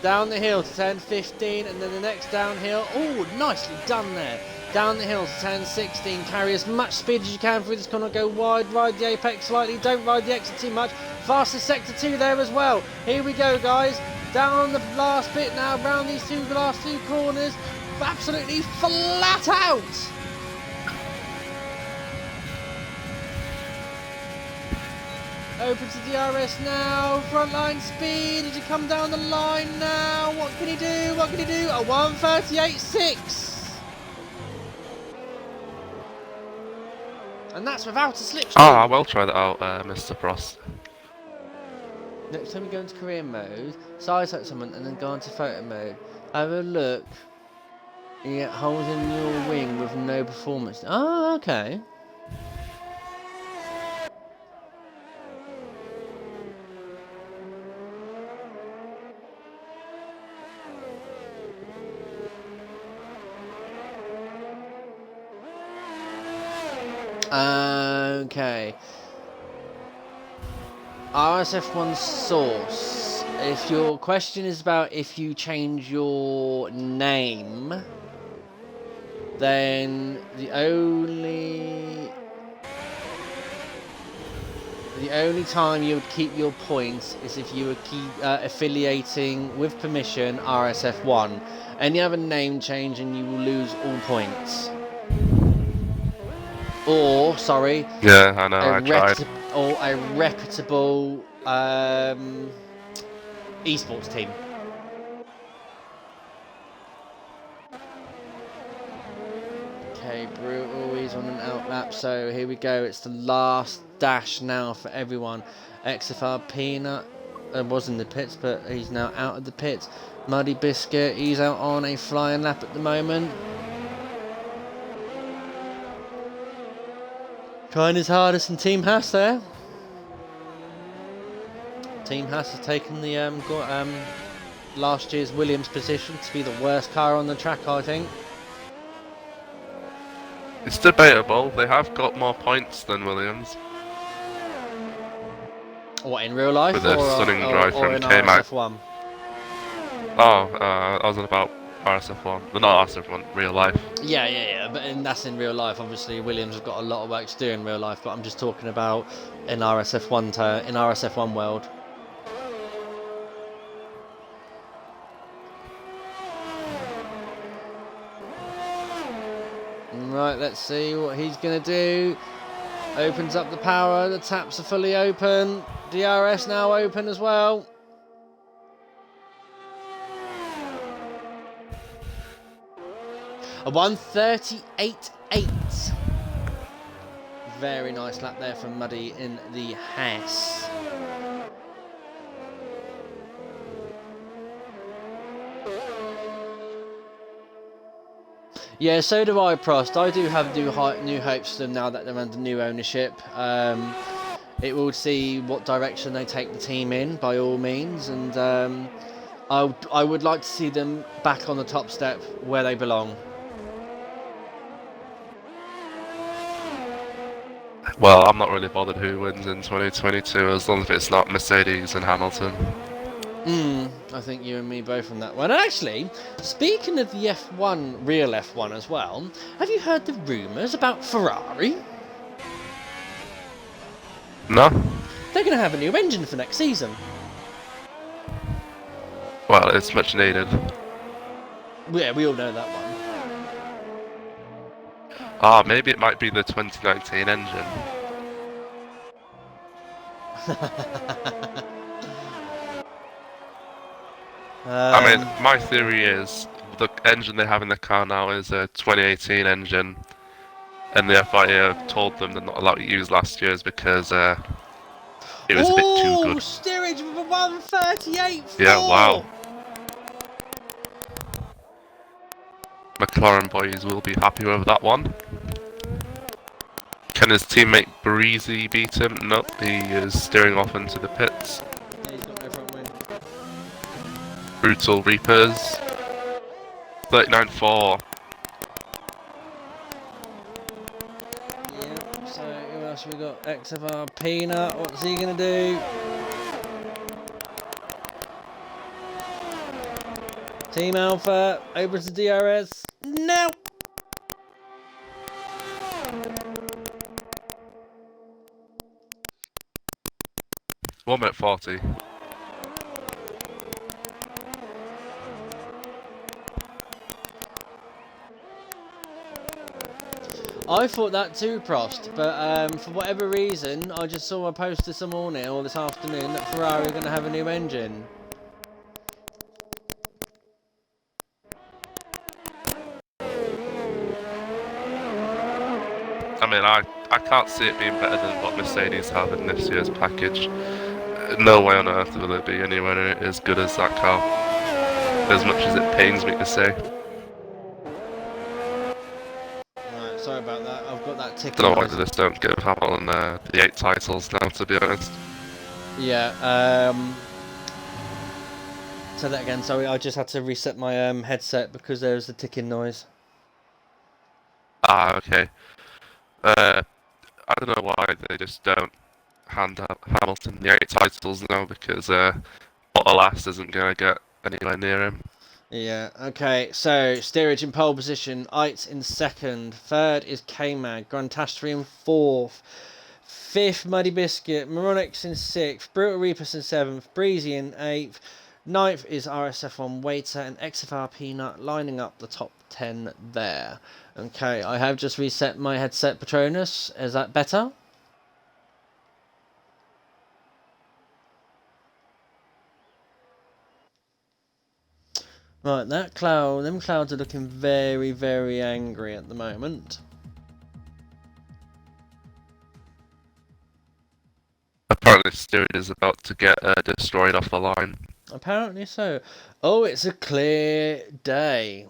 Down the hill to turn 15, and then the next downhill. Oh, nicely done there. Down the hill to turn 16. Carry as much speed as you can through this corner. Go wide, ride the apex slightly. Don't ride the exit too much. Fastest sector 2 there as well. Here we go, guys. Down the last bit now, round these last two corners. Absolutely flat out. Open to DRS now, frontline speed as you come down the line now. What can he do? What can he do? A 1:38.6. And that's without a slipstream. Ah, I will try that out, Mr. Frost. Next time you go into career mode, size up someone and then go into photo mode. Have a look. You get holes in your wing with no performance. Oh, okay. Okay. RSF1 source. If your question is about if you change your name, then the only time you would keep your points is if you were affiliating with permission RSF1. Any other name change and you will lose all points. Or, sorry, Yeah, I know, I tried. Or a reputable esports team. Okay, Brutal, he's on an outlap, so here we go. It's the last dash now for everyone. XFR Peanut was in the pits, but he's now out of the pits. Muddy Biscuit, he's out on a flying lap at the moment. Trying his hardest in Team Haas there. Team Haas has taken the last year's Williams position to be the worst car on the track, I think. It's debatable. They have got more points than Williams. What, in real life? With a stunning drive from in K-Mac. RSF1? Oh, I was on about RSF1. Well, not RSF1, real life. Yeah, but that's in real life. Obviously, Williams have got a lot of work to do in real life, but I'm just talking about in RSF1 world. Right, let's see what he's going to do. Opens up the power, the taps are fully open. DRS now open as well. A 1:38.8. Very nice lap there from Muddy in the Haas. Yeah, so do I, Prost. I do have new hopes for them now that they're under new ownership. It will see what direction they take the team in, by all means, and I would like to see them back on the top step where they belong. Well, I'm not really bothered who wins in 2022 as long as it's not Mercedes and Hamilton. I think you and me both on that one. And actually, speaking of the F1, real F1 as well, have you heard the rumours about Ferrari? No? They're going to have a new engine for next season. Well, it's much needed. Yeah, we all know that one. Ah, maybe it might be the 2019 engine. I mean, my theory is the engine they have in the car now is a 2018 engine, and the FIA told them they're not allowed to use last year's because it was a bit too good. Steerage with a 1:38.4. Yeah, wow. McLaren boys will be happy with that one. Can his teammate Breezy beat him? No, he is steering off into the pits. Yeah, he's got no front wing. Brutal Reapers. 39.4. Yep, so who else we got? XFR Peanut, what's he going to do? Team Alpha, over to DRS. No! One minute 40. I thought that too, Prost, but for whatever reason, I just saw a post this morning or this afternoon that Ferrari are going to have a new engine. I mean, I can't see it being better than what Mercedes have in this year's package. No way on earth will it be anywhere near as good as that car. As much as it pains me to say. Right, sorry about that. I've got that ticking. Don't know why they just don't give Hamilton the 8 titles now, to be honest. Yeah, say that again, sorry, I just had to reset my headset because there was a ticking noise. Ah, okay. I don't know why they just don't hand Hamilton the 8 titles now, because Bottas isn't going to get anywhere near him. Yeah, okay, so steerage in pole position, Eitz in second, third is K-Mag, Grantastri in fourth, fifth Muddy Biscuit, Moronix in sixth, Brutal Reapus in seventh, Breezy in eighth, ninth is RSF1 Waiter, and XFR Peanut lining up the top 10 there. Okay, I have just reset my headset, Patronus. Is that better? Right, them clouds are looking very, very angry at the moment. Apparently Steering is about to get destroyed off the line. Apparently so. Oh, it's a clear day.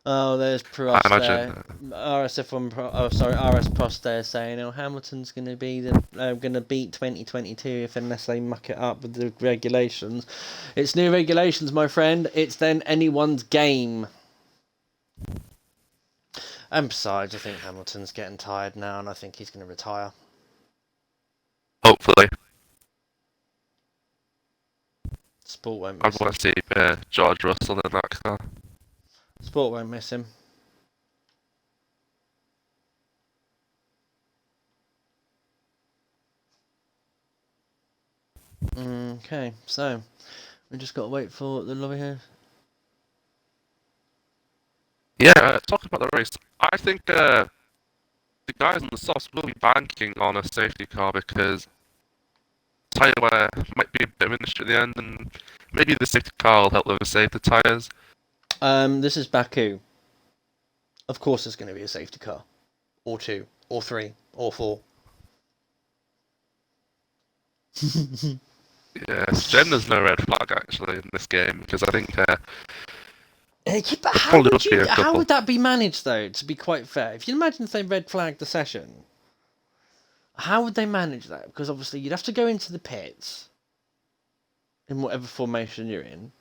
Oh, there's Prost I there. imagine. RSF1 RS Prost there saying, "Oh, Hamilton's going to be going to beat 2022 if unless they muck it up with the regulations." It's new regulations, my friend. It's then anyone's game. And besides, I think Hamilton's getting tired now, and I think he's going to retire. Hopefully. Sport won't I miss him. want to see George Russell in that car. Sport won't miss him. Okay, so we just got to wait for the lobby here. Yeah, talking about the race, I think the guys on the softs will be banking on a safety car, because tyre wear might be a bit of an issue at the end, and maybe the safety car will help them save the tyres. This is Baku. Of course, there's going to be a safety car, or two, or three, or four. Yes, there's no red flag actually in this game, because I think Yeah, but how would that be managed though? To be quite fair, if you imagine if they red flagged the session, how would they manage that? Because obviously you'd have to go into the pits in whatever formation you're in.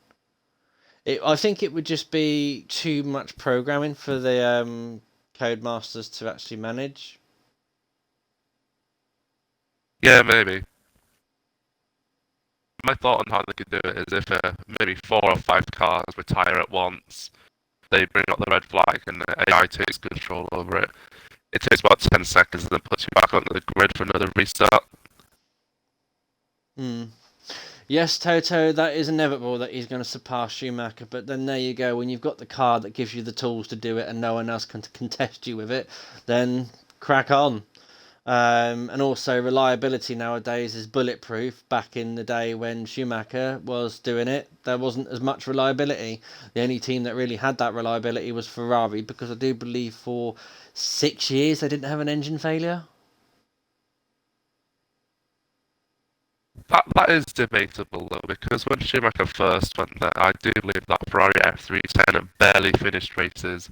I think it would just be too much programming for the codemasters to actually manage. Yeah, maybe. My thought on how they could do it is if maybe 4 or 5 cars retire at once, they bring up the red flag and the AI takes control over it. It takes about 10 seconds and then puts you back onto the grid for another restart. Yes, Toto, that is inevitable that he's going to surpass Schumacher, but then there you go, when you've got the car that gives you the tools to do it and no one else can contest you with it, then crack on. And also, reliability nowadays is bulletproof. Back in the day when Schumacher was doing it, there wasn't as much reliability. The only team that really had that reliability was Ferrari, because I do believe for 6 years they didn't have an engine failure. That is debatable though, because when Schumacher first went there, I do believe that Ferrari F310 had barely finished races.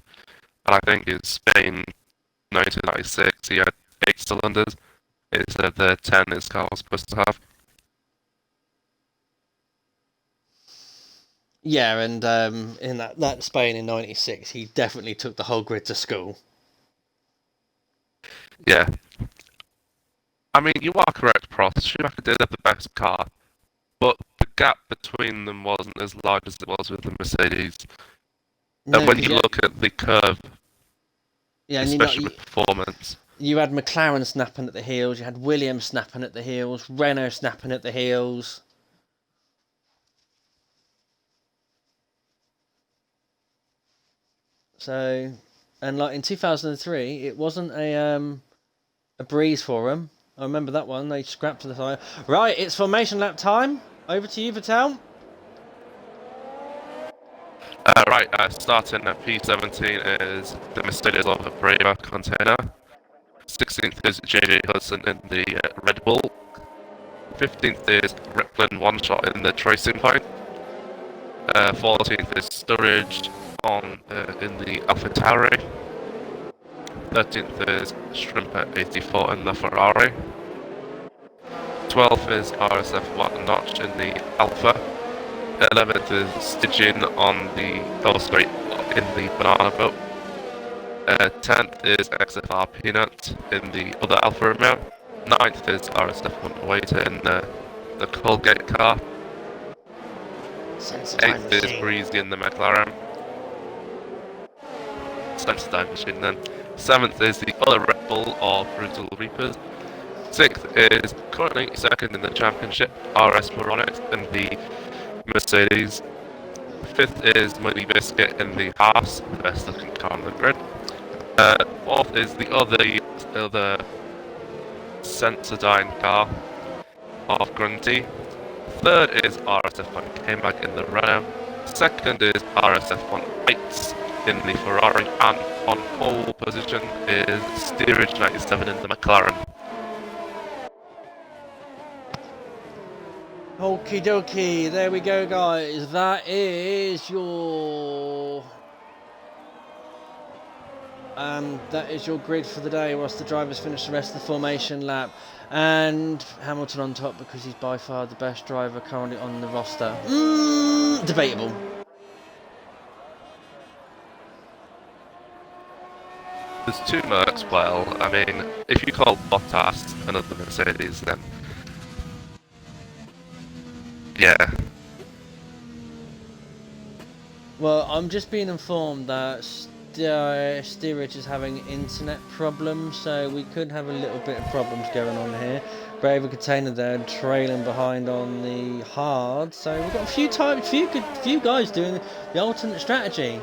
And I think in Spain, 1996, he had 8 cylinders. Instead of the 10 his car was supposed to have. Yeah, and in that Spain in '96, he definitely took the whole grid to school. Yeah. I mean, you are correct, Prost. Schumacher did have the best car, but the gap between them wasn't as large as it was with the Mercedes. No, And when because you look at the curve, yeah, and especially with performance, you had McLaren snapping at the heels, you had Williams snapping at the heels, Renault snapping at the heels. So, and like in 2003, it wasn't a breeze for them. I remember that one. They scrapped to the side. Right, it's formation lap time. Over to you, Vettel. right, starting at P17 is the Mercedes of Brema container. 16th is JJ Hudson in the Red Bull. 15th is Ripland One Shot in the Tracing Point. 14th is Sturridge in the AlphaTauri. 13th is Shrimper 84 in the Ferrari. 12th is RSF1 Notch in the Alpha. 11th is Stygian in the Banana Boat. 10th is XFR Peanut in the other Alfa Romeo. 9th is RSF1 Waiter in the Colgate car. 8th is Breezy in the McLaren. Sensor Time Machine then. 7th is the other Red Bull or Brutal Reapers. 6th is currently second in the championship, RS Moronics in the Mercedes. 5th is Muddy Biscuit in the Haas, the best looking car on the grid. 4th is the other Sensodyne car of Grunty. 3rd is RSF1 K-Mag in the Renault. 2nd is RSF1 Lights in the Ferrari, and on pole position is Steerage 97 in the McLaren. Okie dokie, there we go, guys. That is your grid for the day. Whilst the drivers finish the rest of the formation lap, and Hamilton on top because he's by far the best driver currently on the roster. Debatable. There's two Mercs. Well, I mean, if you call Bottas another Mercedes, then yeah. Well, I'm just being informed that Steerage is having internet problems, so we could have a little bit of problems going on here. Braver Container there trailing behind on the hard, so we've got a few guys doing the alternate strategy.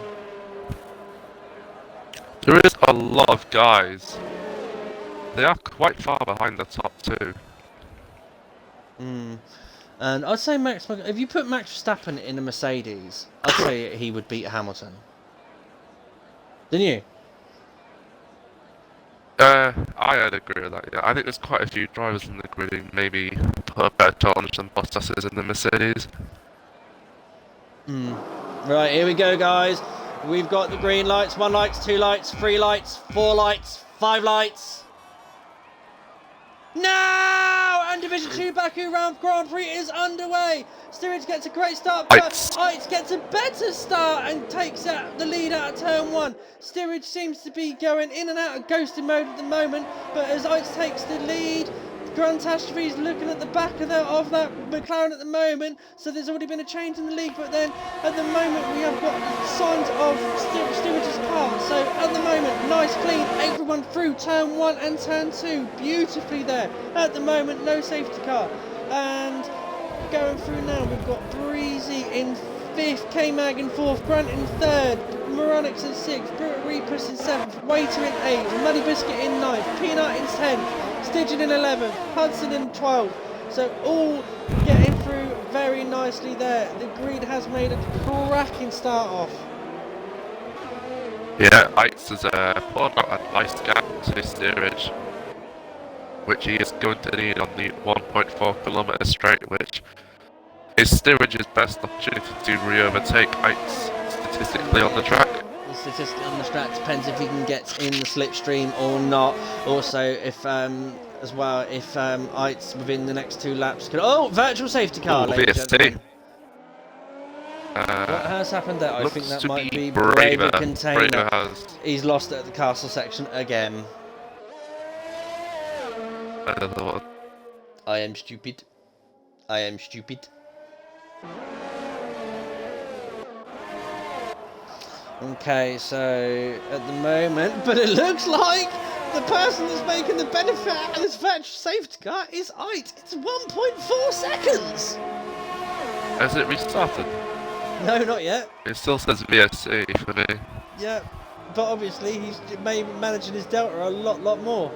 There is a lot of guys. They are quite far behind the top two. And I'd say if you put Max Verstappen in a Mercedes, I'd say he would beat Hamilton. Didn't you? I'd agree with that, yeah. I think there's quite a few drivers in the grid who maybe put a better challenge than Bottas is in the Mercedes. Right, here we go, guys. We've got the green lights, 1 light, 2 lights, 3 lights, 4 lights, 5 lights. Now! And Division 2 Baku Round Grand Prix is underway. Steerage gets a great start, but Eitz gets a better start and takes out the lead out of turn 1. Steerage seems to be going in and out of ghosting mode at the moment, but as Eitz takes the lead, Grand Catastrophe is looking at the back of that McLaren at the moment, so there's already been a change in the league, but then at the moment we have got signs of Steerage's car, so at the moment, nice clean, everyone through turn 1 and turn 2, beautifully there. At the moment, no safety car, and going through now, we've got Breezy in 5th, K-Mag in 4th, Grant in 3rd, Moronix in 6th, Brutal Reapers in 7th, Waiter in 8th, Muddy Biscuit in 9th, Peanut in 10th, Stygian in 11th, Hudson in 12th, so all getting through very nicely there. The grid has made a cracking start off. Yeah, Eitz has pulled out a nice gap to Steerage, which he is going to need on the 1.4 kilometre straight, which is Steerage's best opportunity to re-overtake Eitz statistically on the track. The statistic on the track depends if he can get in the slipstream or not. Also, if Eitz within the next 2 laps could. Oh, virtual safety car, ladies and gentlemen. What has happened there? I think that might be Braver Container. He's lost it at the castle section again. Another one. I am stupid. I am stupid. Okay, so at the moment, but it looks like the person that's making the benefit out of this factory safety car is Ait. It's 1.4 seconds. Has it restarted? No, not yet. It still says VSC for me. Yeah, but obviously he's maybe managing his delta a lot more.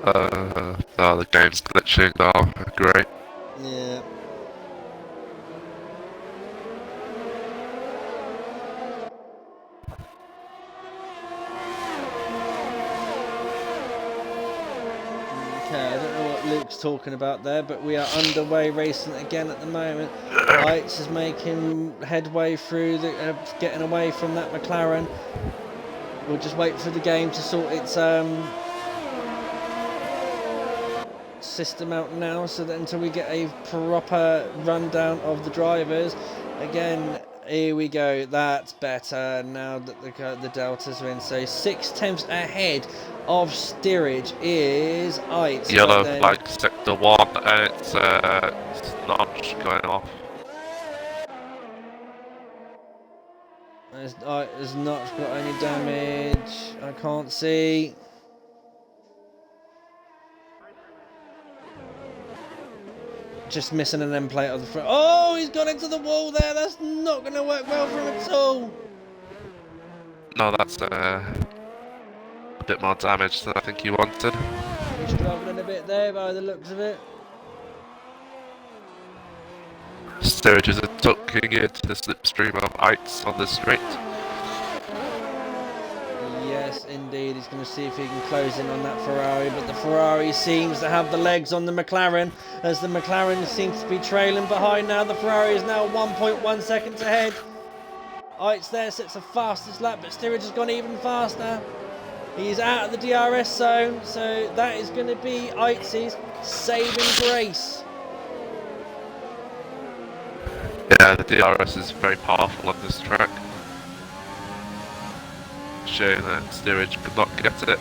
Oh, the game's glitching now. Great. Yeah. Okay, I don't know what Luke's talking about there, but we are underway racing again at the moment. Lights is making headway through the getting away from that McLaren. We'll just wait for the game to sort its system out now, so that until we get a proper rundown of the drivers. Again, here we go. That's better now that the deltas are in. So 6/10 ahead of steerage is Ait. Yellow flag sector 1, and it's not going off. Has not got any damage. I can't see. Just missing an end plate on the front. Oh, he's gone into the wall there. That's not going to work well for him at all. No, that's a bit more damage than I think you wanted. He's struggling a bit there by the looks of it. Steerage is tucking into the slipstream of Ites on the straight. Yes, indeed. He's going to see if he can close in on that Ferrari, but the Ferrari seems to have the legs on the McLaren, as the McLaren seems to be trailing behind now. The Ferrari is now 1.1 seconds ahead. It's there, sets the fastest lap, but steerage has gone even faster. He's out of the DRS zone, so that is going to be Aitz's saving grace. Yeah, the DRS is very powerful on this track. Shame that steerage could not get it,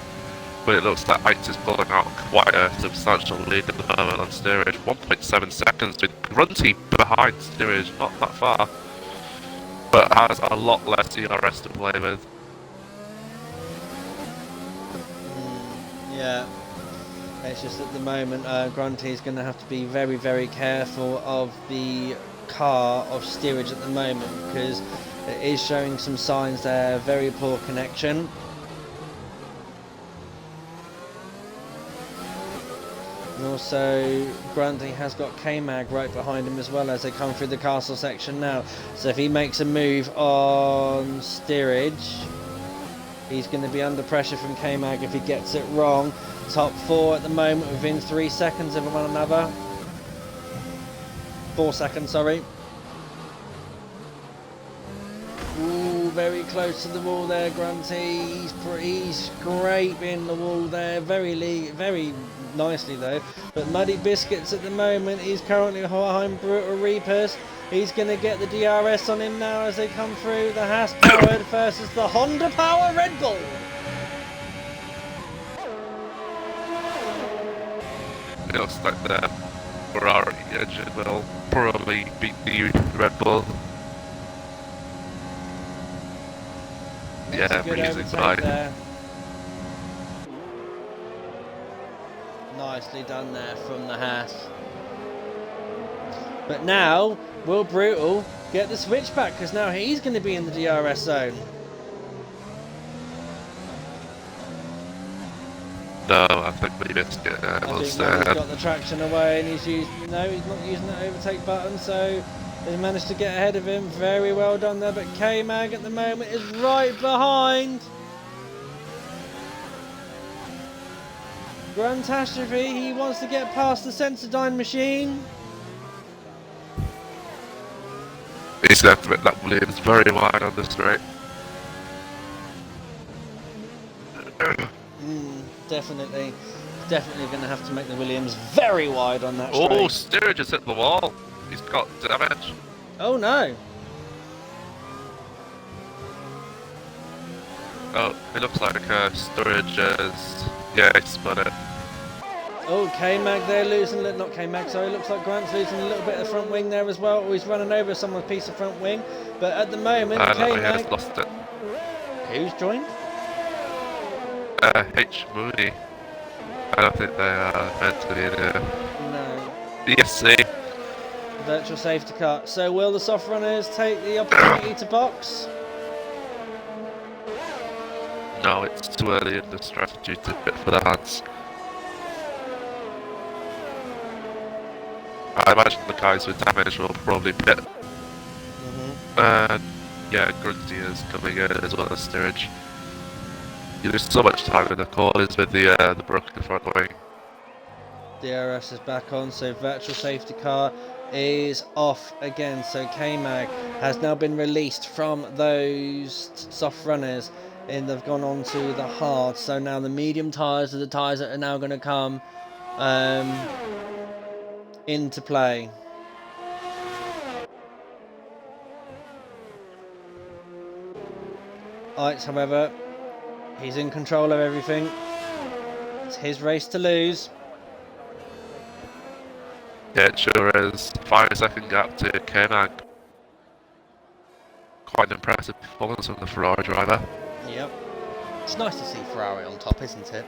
but it looks like Ites is pulling out quite a substantial lead at the moment on steerage. 1.7 seconds with Grunty behind steerage, not that far, but has a lot less DRS to play with. Yeah, it's just at the moment Grunty is going to have to be very careful of the car of steerage at the moment, because it is showing some signs there, very poor connection. And also Grunty has got K-Mag right behind him as well as they come through the castle section now. So if he makes a move on steerage, he's going to be under pressure from K-Mag if he gets it wrong. Top 4 at the moment within 3 seconds of one another. 4 seconds, sorry. Ooh, very close to the wall there, Grunty. He's scraping the wall there, very nicely though. But Muddy Biscuits at the moment, he's currently behind Brutal Reapers. He's going to get the DRS on him now as they come through. The Haas powered versus the Honda Power Red Bull. It looks like the Ferrari engine will probably beat the Red Bull. That's yeah, a good breezing overtake by. there. Nicely done there from the Haas. But now, will Brutal get the switchback? Because now he's going to be in the DRS zone. No, I think we missed it. I think he's got the traction away and he's using... No, he's not using that overtake button, so they managed to get ahead of him. Very well done there, but K-Mag at the moment is right behind. Grantastrophe, he wants to get past the Sensodyne machine. He's going to admit that Williams very wide on the straight. Definitely going to have to make the Williams very wide on that straight. Oh, steerage has hit the wall. He's got damage. Oh no. Oh, it looks like storage has Yeah, I split it. Oh, K-Mag there losing, not K-Mag, sorry, looks like Grant's losing a little bit of front wing there as well. Oh, he's running over someone's piece of front wing, but at the moment, No, he K-Mag... has lost it. Who's joined? H. Mooney. I don't think they are meant to be in here. No. ESC. Virtual safety car. So will the soft runners take the opportunity to box? No, it's too early in the strategy to pit for the hands. I imagine the guys with damage will probably pit. And yeah, Grunty is coming in as well as Steerage. You lose so much time in the corners with the broken front wing. DRS is back on, so virtual safety car is off again. So K-Mag has now been released from those soft runners and they've gone on to the hard. So now the medium tyres are the tyres that are now going to come into play. Eitz, however, he's in control of everything. It's his race to lose. Yeah, it sure is. 5-second gap to K-Mag. Quite an impressive performance from the Ferrari driver. Yep. It's nice to see Ferrari on top, isn't it?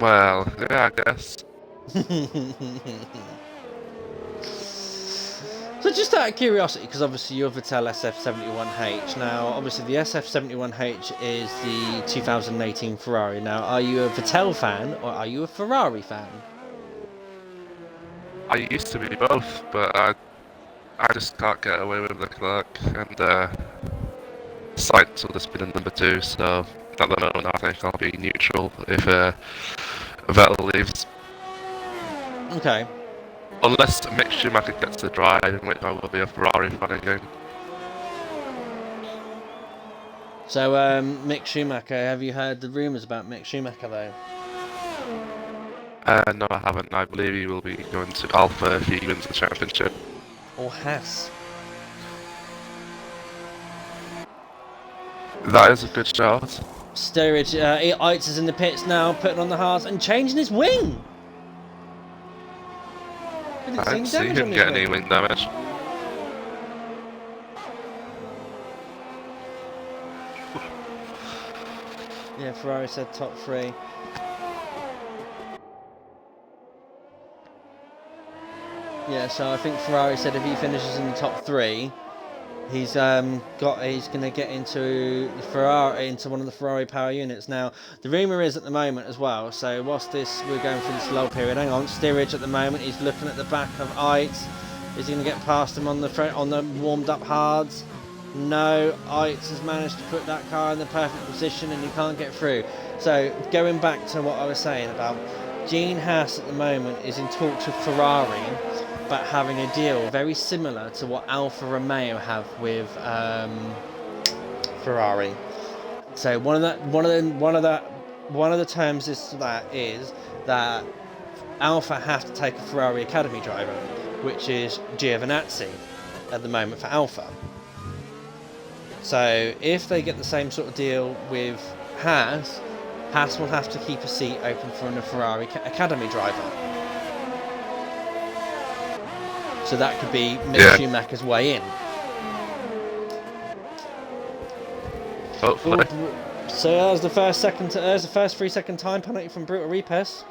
Well, yeah, I guess. So just out of curiosity, because obviously you're Vettel SF71H. Now, obviously the SF71H is the 2018 Ferrari. Now, are you a Vettel fan or are you a Ferrari fan? I used to be both, but I just can't get away with Leclerc, and Sainz will just be the number 2, so at the moment I think I'll be neutral if Vettel leaves. Okay. Unless Mick Schumacher gets the drive, in which I will be a Ferrari fan again. So, Mick Schumacher, have you heard the rumours about Mick Schumacher though? No, I haven't. I believe he will be going to Alpha if he wins the championship. Or Haas? That is a good shot. Sturridge, Eitz is in the pits now, putting on the hards and changing his wing! I didn't see him get any wing damage. Yeah, Ferrari said top 3. Yeah, so I think Ferrari said if he finishes in the top 3, he's going to get into one of the Ferrari power units. Now, the rumour is at the moment as well. So whilst we're going through this lull period. Hang on, Steerage at the moment. He's looking at the back of Eitz. Is he going to get past him on the warmed up hards? No, Eitz has managed to put that car in the perfect position and he can't get through. So going back to what I was saying about Gene Haas at the moment is in talks with Ferrari about having a deal very similar to what Alfa Romeo have with Ferrari. So one of the terms is that Alfa have to take a Ferrari Academy driver, which is Giovinazzi at the moment for Alfa. So if they get the same sort of deal with Haas will have to keep a seat open for a Ferrari Academy driver. So that could be Mick Schumacher's way in. Hopefully. So there's the first 3-second time penalty from Brutal Repes.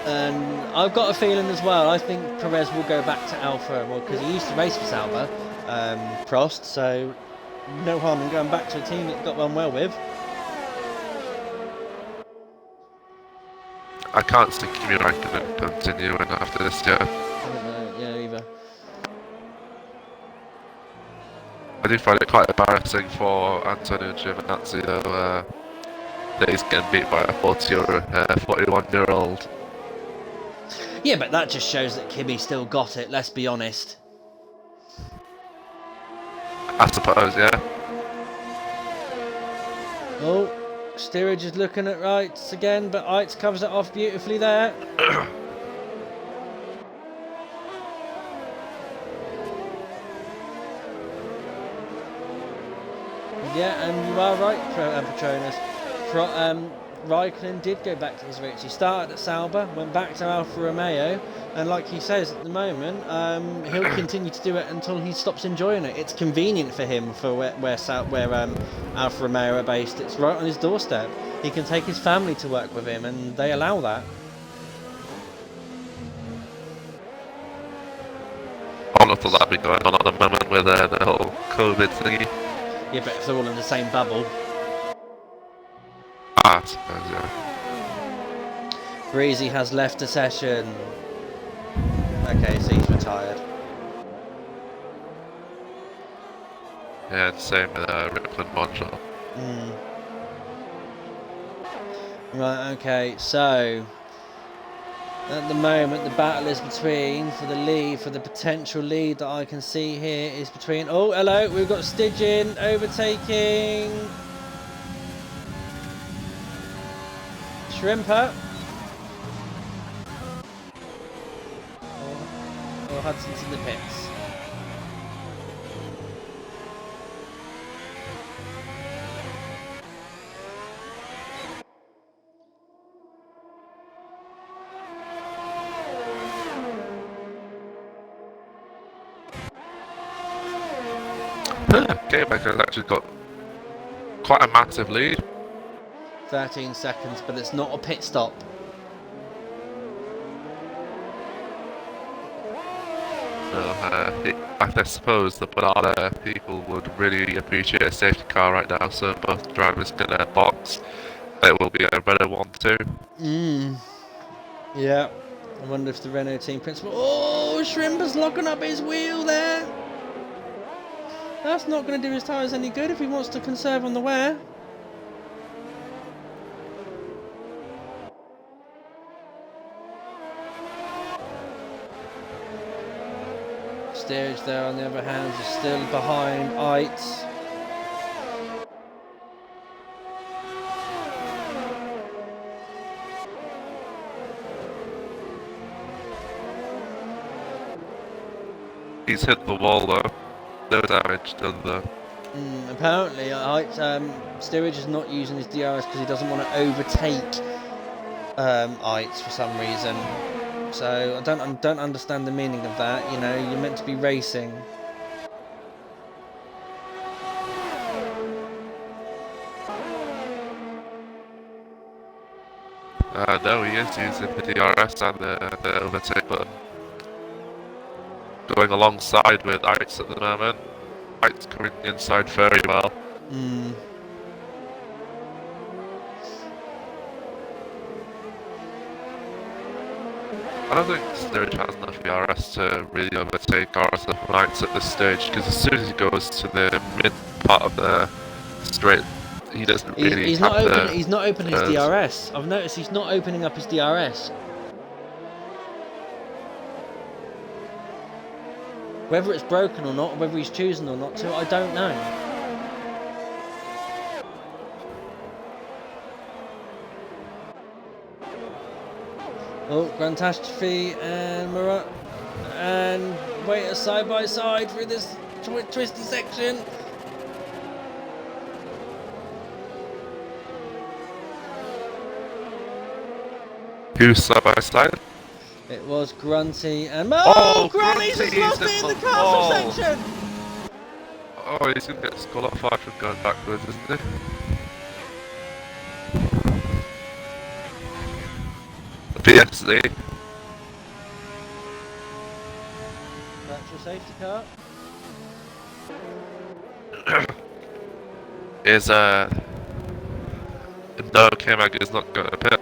And I've got a feeling as well, I think Perez will go back to Alfa, because he used to race for Sauber, Prost, so no harm in going back to a team that he got on well with. I can't see Kimi Räikkönen continuing after this year. I don't know, yeah, either. I do find it quite embarrassing for Antonio Giovinazzi though, that he's getting beat by a 41-year-old. Yeah, but that just shows that Kimi still got it, let's be honest. I suppose, yeah. Oh, Steerage is looking at Eitz again, but Eitz covers it off beautifully there. Yeah, and you are right, Patronus. Raikkonen did go back to his roots. He started at Sauber, went back to Alfa Romeo, and like he says at the moment, he'll continue to do it until he stops enjoying it. It's convenient for him for where Alfa Romeo are based. It's right on his doorstep. He can take his family to work with him, and they allow that. I don't know that'd be going on at the moment with the whole COVID thingy. Yeah, but if they're all in the same bubble. I suppose, yeah. Breezy has left the session. Okay, so he's retired. Yeah, same with Rickland Monjo. Right, okay, so at the moment the battle is between, for the lead, for the potential lead that I can see here is between, oh hello, we've got Stygian overtaking Shrimper or Hudson's in the pits. Gameback has actually got quite a massive lead. 13 seconds, but it's not a pit stop. I suppose the Banana people would really appreciate a safety car right now, so both drivers can box. It will be a better one too. Yeah. I wonder if the Renault team principal... Oh, Shrimper's locking up his wheel there. That's not going to do his tyres any good if he wants to conserve on the wear. Steerage there, on the other hand, is still behind Eitz. He's hit the wall though. No damage done though. Apparently, Steerage is not using his DRS because he doesn't want to overtake Eitz for some reason. So I don't understand the meaning of that. You know, you're meant to be racing. No, he is using the DRS and the overtake button. Going alongside with Eitz at the moment. Eitz coming inside very well. I don't think Sturridge has enough DRS to really overtake RSF1 at this stage, because as soon as he goes to the mid part of the straight, he doesn't really He's have not opening his DRS. I've noticed he's not opening up his DRS. Whether it's broken or not, whether he's choosing or not to, I don't know. Oh, Grandastrophe and Murat and Waiter side by side through this twisty section. Who's side by side? It was Grunty and Grunty's just lost it in the castle section. Oh, he's gonna get disqualified from going backwards, isn't he? PSD. Virtual safety car. Is no, K-Mag is not going to pit.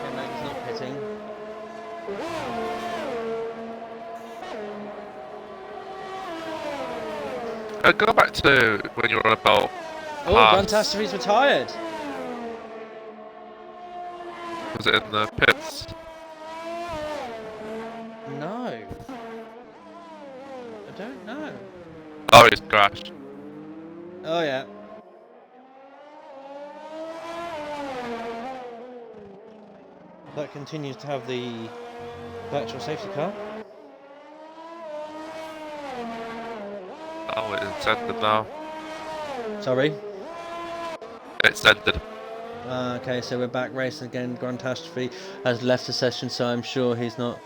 K-Mag is not pitting. Go back to when you were on about. Oh, Grandastrophe's retired. Was it in the pits? No. I don't know. Oh, he's crashed. Oh, yeah. That continues to have the virtual safety car. Oh, it's ended now. Sorry? It's ended. Okay, so we're back racing again. Grandtastrophe has left the session, so I'm sure he's not.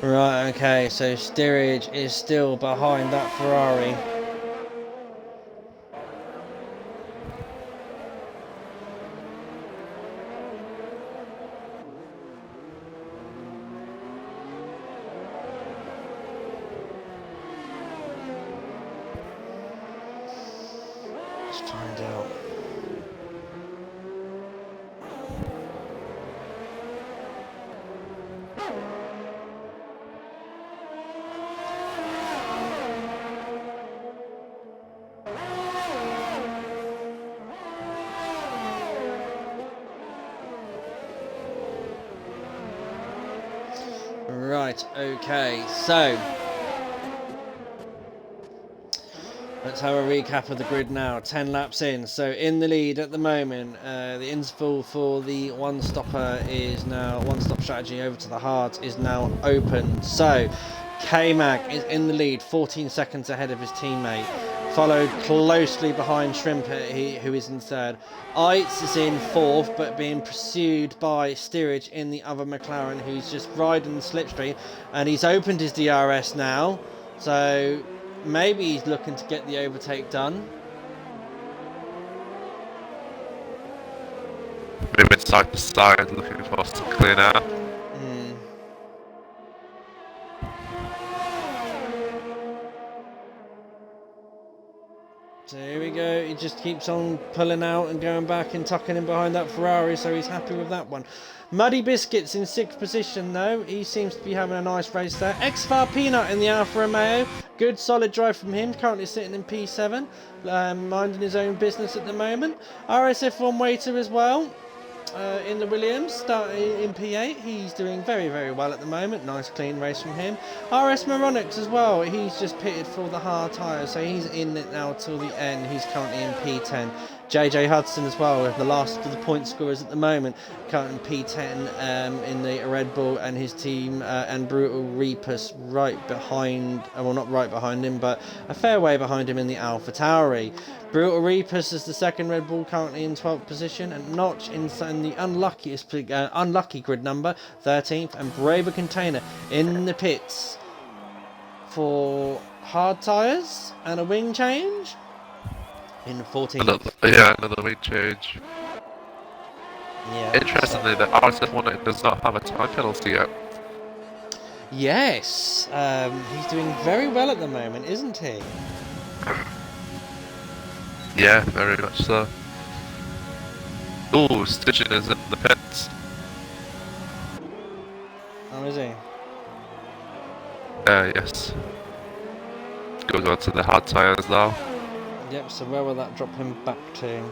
Right, okay, so Steerage is still behind that Ferrari. Let's find out. Right, okay, so let's have a recap of the grid now. 10 laps in, so in the lead at the moment. The interval for the one-stop strategy over to the hards is now open. So K-Mag is in the lead, 14 seconds ahead of his teammate, followed closely behind Shrimper, who is in third. Eitz is in fourth, but being pursued by Steerage in the other McLaren, who's just riding the slipstream, and he's opened his DRS now, so maybe he's looking to get the overtake done. Moving side to side, looking for us to clean out. So here we go, he just keeps on pulling out and going back and tucking in behind that Ferrari, so he's happy with that one. Muddy Biscuits in 6th position though, he seems to be having a nice race there. Xfar Peanut in the Alfa Romeo, good solid drive from him, currently sitting in P7, minding his own business at the moment. RSF1 Waiter as well. In the Williams, starting in P8, he's doing very, very well at the moment. Nice clean race from him. RS Moronics as well, he's just pitted for the hard tyres, so he's in it now till the end. He's currently in P10. JJ Hudson as well, the last of the point scorers at the moment, currently in P10 in the Red Bull, and his team and Brutal Reapus right behind, well not right behind him, but a fair way behind him in the Alpha Tauri. Brutal Reapus is the second Red Bull, currently in 12th position, and Notch in the unlucky grid number, 13th, and Braver Container in the pits for hard tyres and a wing change in 14th. Another wing change. Yeah. Interestingly, the RSF1 does not have a time penalty yet. Yes, he's doing very well at the moment, isn't he? Yeah, very much so. Ooh, Stitchin is in the pits. Oh, is he? Yes. Goes on to the hard tyres now. Yep, so where will that drop him back to?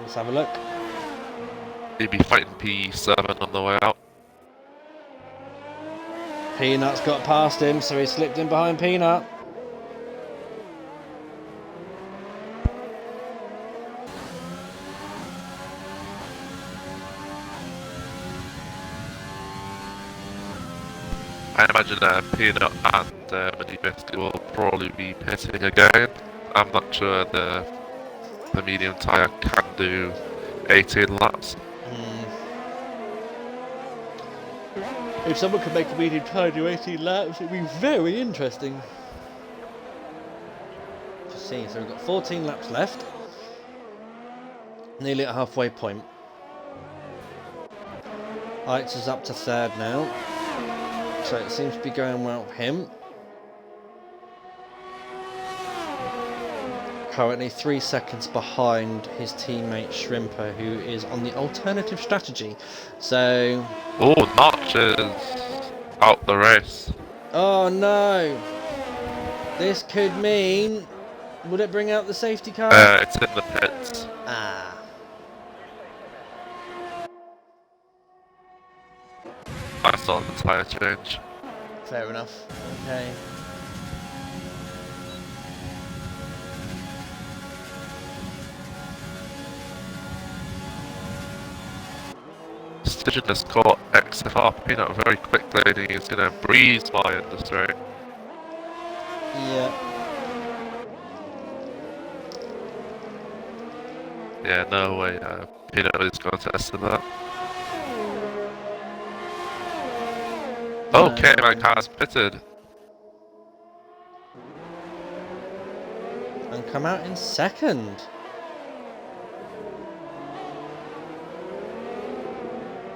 Let's have a look. He'd be fighting P7 on the way out. Peanut's got past him, so he slipped in behind Peanut. I imagine Peanut and Mini Biscuit will probably be pitting again. I'm not sure the medium tyre can do 18 laps. If someone could make a medium tyre do 18 laps, it'd be very interesting to see. So we've got 14 laps left, nearly at halfway point. Eitz is up to third now, so it seems to be going well for him. Currently 3 seconds behind his teammate Shrimper, who is on the alternative strategy. So... Oh, Notch is out the race. Oh no! This could mean... Would it bring out the safety car? It's in the pits. Ah. I saw the tyre change. Fair enough. Okay. Stygian has caught XFR Peanut very quickly and he's going to breeze by in the straight. Yeah. Yeah, no way Peanut is going to test that. Okay, my car's pitted. And come out in second.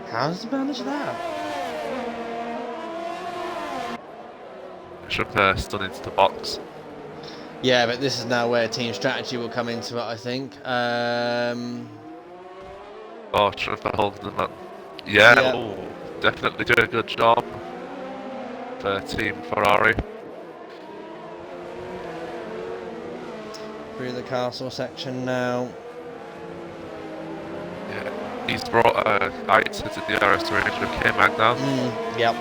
How does he manage that? Shrimper still into the box. Yeah, but this is now where team strategy will come into it, I think. Oh, Shrimper holding them up. Yeah, Yeah. oh, definitely doing a good job for Team Ferrari. Through the castle section now. Yeah, he's brought Heights into the RS3 with K-Mag now. Yep.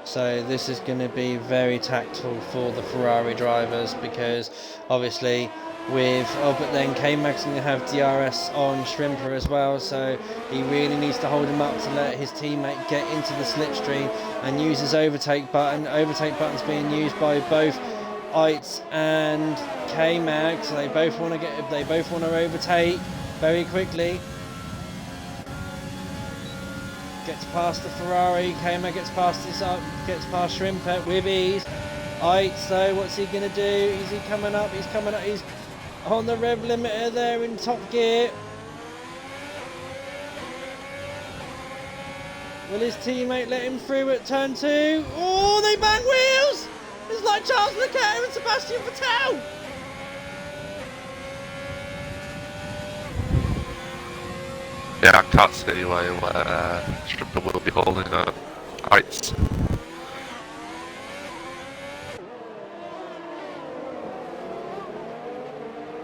So this is going to be very tactful for the Ferrari drivers because obviously but then K-Mag's going to have DRS on Shrimper as well, so he really needs to hold him up to let his teammate get into the slipstream and use his overtake button. Overtake button's being used by both Eitz and K-Mag, so they both want to overtake very quickly. Gets past the Ferrari, K-Mag gets past Shrimper with ease. Eitz though, what's he gonna do? Is he coming up? He's coming up, he's on the rev limiter there in top gear. Will his teammate let him through at turn 2? Oh, they bang wheels! It's like Charles Leclerc and Sebastian Vettel! Yeah, I can't see where Shrimper will be holding Heights.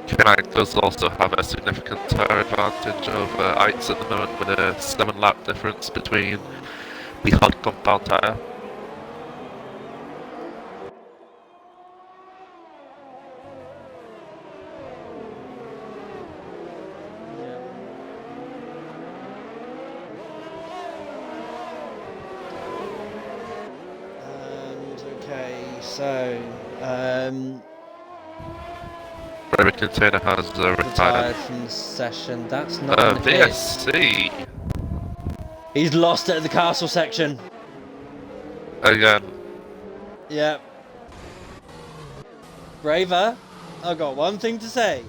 K-Mag does also have a significant tire advantage over Heights at the moment with a 7-lap difference between the hard compound tyre. Bremer Container has retired. Retired from the session. That's not VSC. He's lost it at the castle section. Again. Yep. Braver, I've got one thing to say.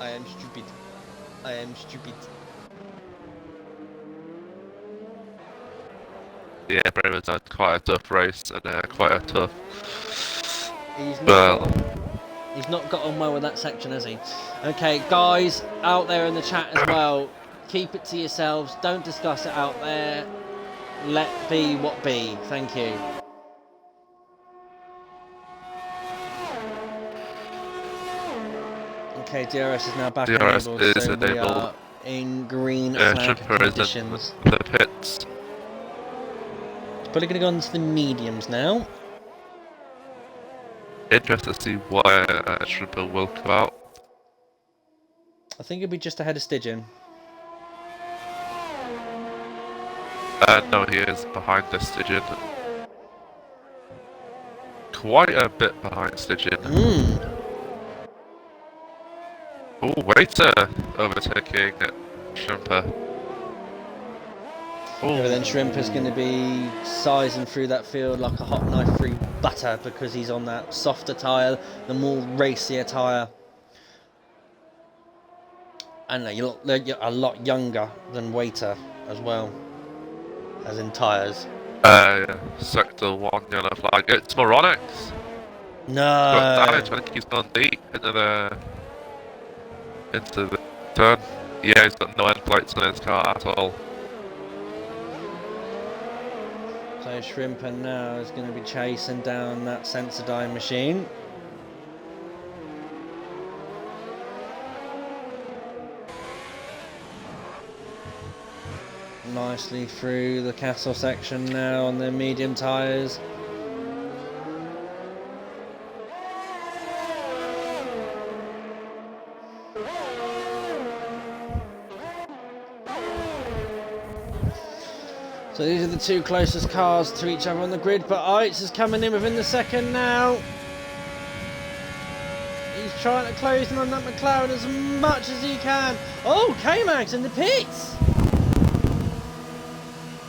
I am stupid. I am stupid. Yeah, Bremer's had quite a tough race and quite a tough. He's not got on well with that section, has he? Okay, guys out there in the chat as well, keep it to yourselves. Don't discuss it out there. Let be what be. Thank you. Okay, DRS is now back DRS enabled, is so enabled. we are in green flag conditions. The pits. Probably going to go on to the mediums now. Interested to see why Shrimper will come out. I think it'll be just ahead of Stygian. No, he is behind the Stygian. Quite a bit behind Stygian. Oh, Waiter overtaking Shrimper. Yeah, but then Shrimper's going to be sizing through that field like a hot knife through butter because he's on that softer tyre, the more racier tyre. And you're a lot younger than Waiter as well, as in tyres. Yeah. Sector 1 yellow flag. It's Moronics. No. Damage. I think he's gone deep into the turn. Yeah, he's got no end plates on his car at all. So Shrimper now is going to be chasing down that Sensodyne machine. Nicely through the castle section now on the medium tyres. So these are the two closest cars to each other on the grid, but Eitz is coming in within the second now. He's trying to close in on that McLaren as much as he can. Oh, K-Mag's in the pits.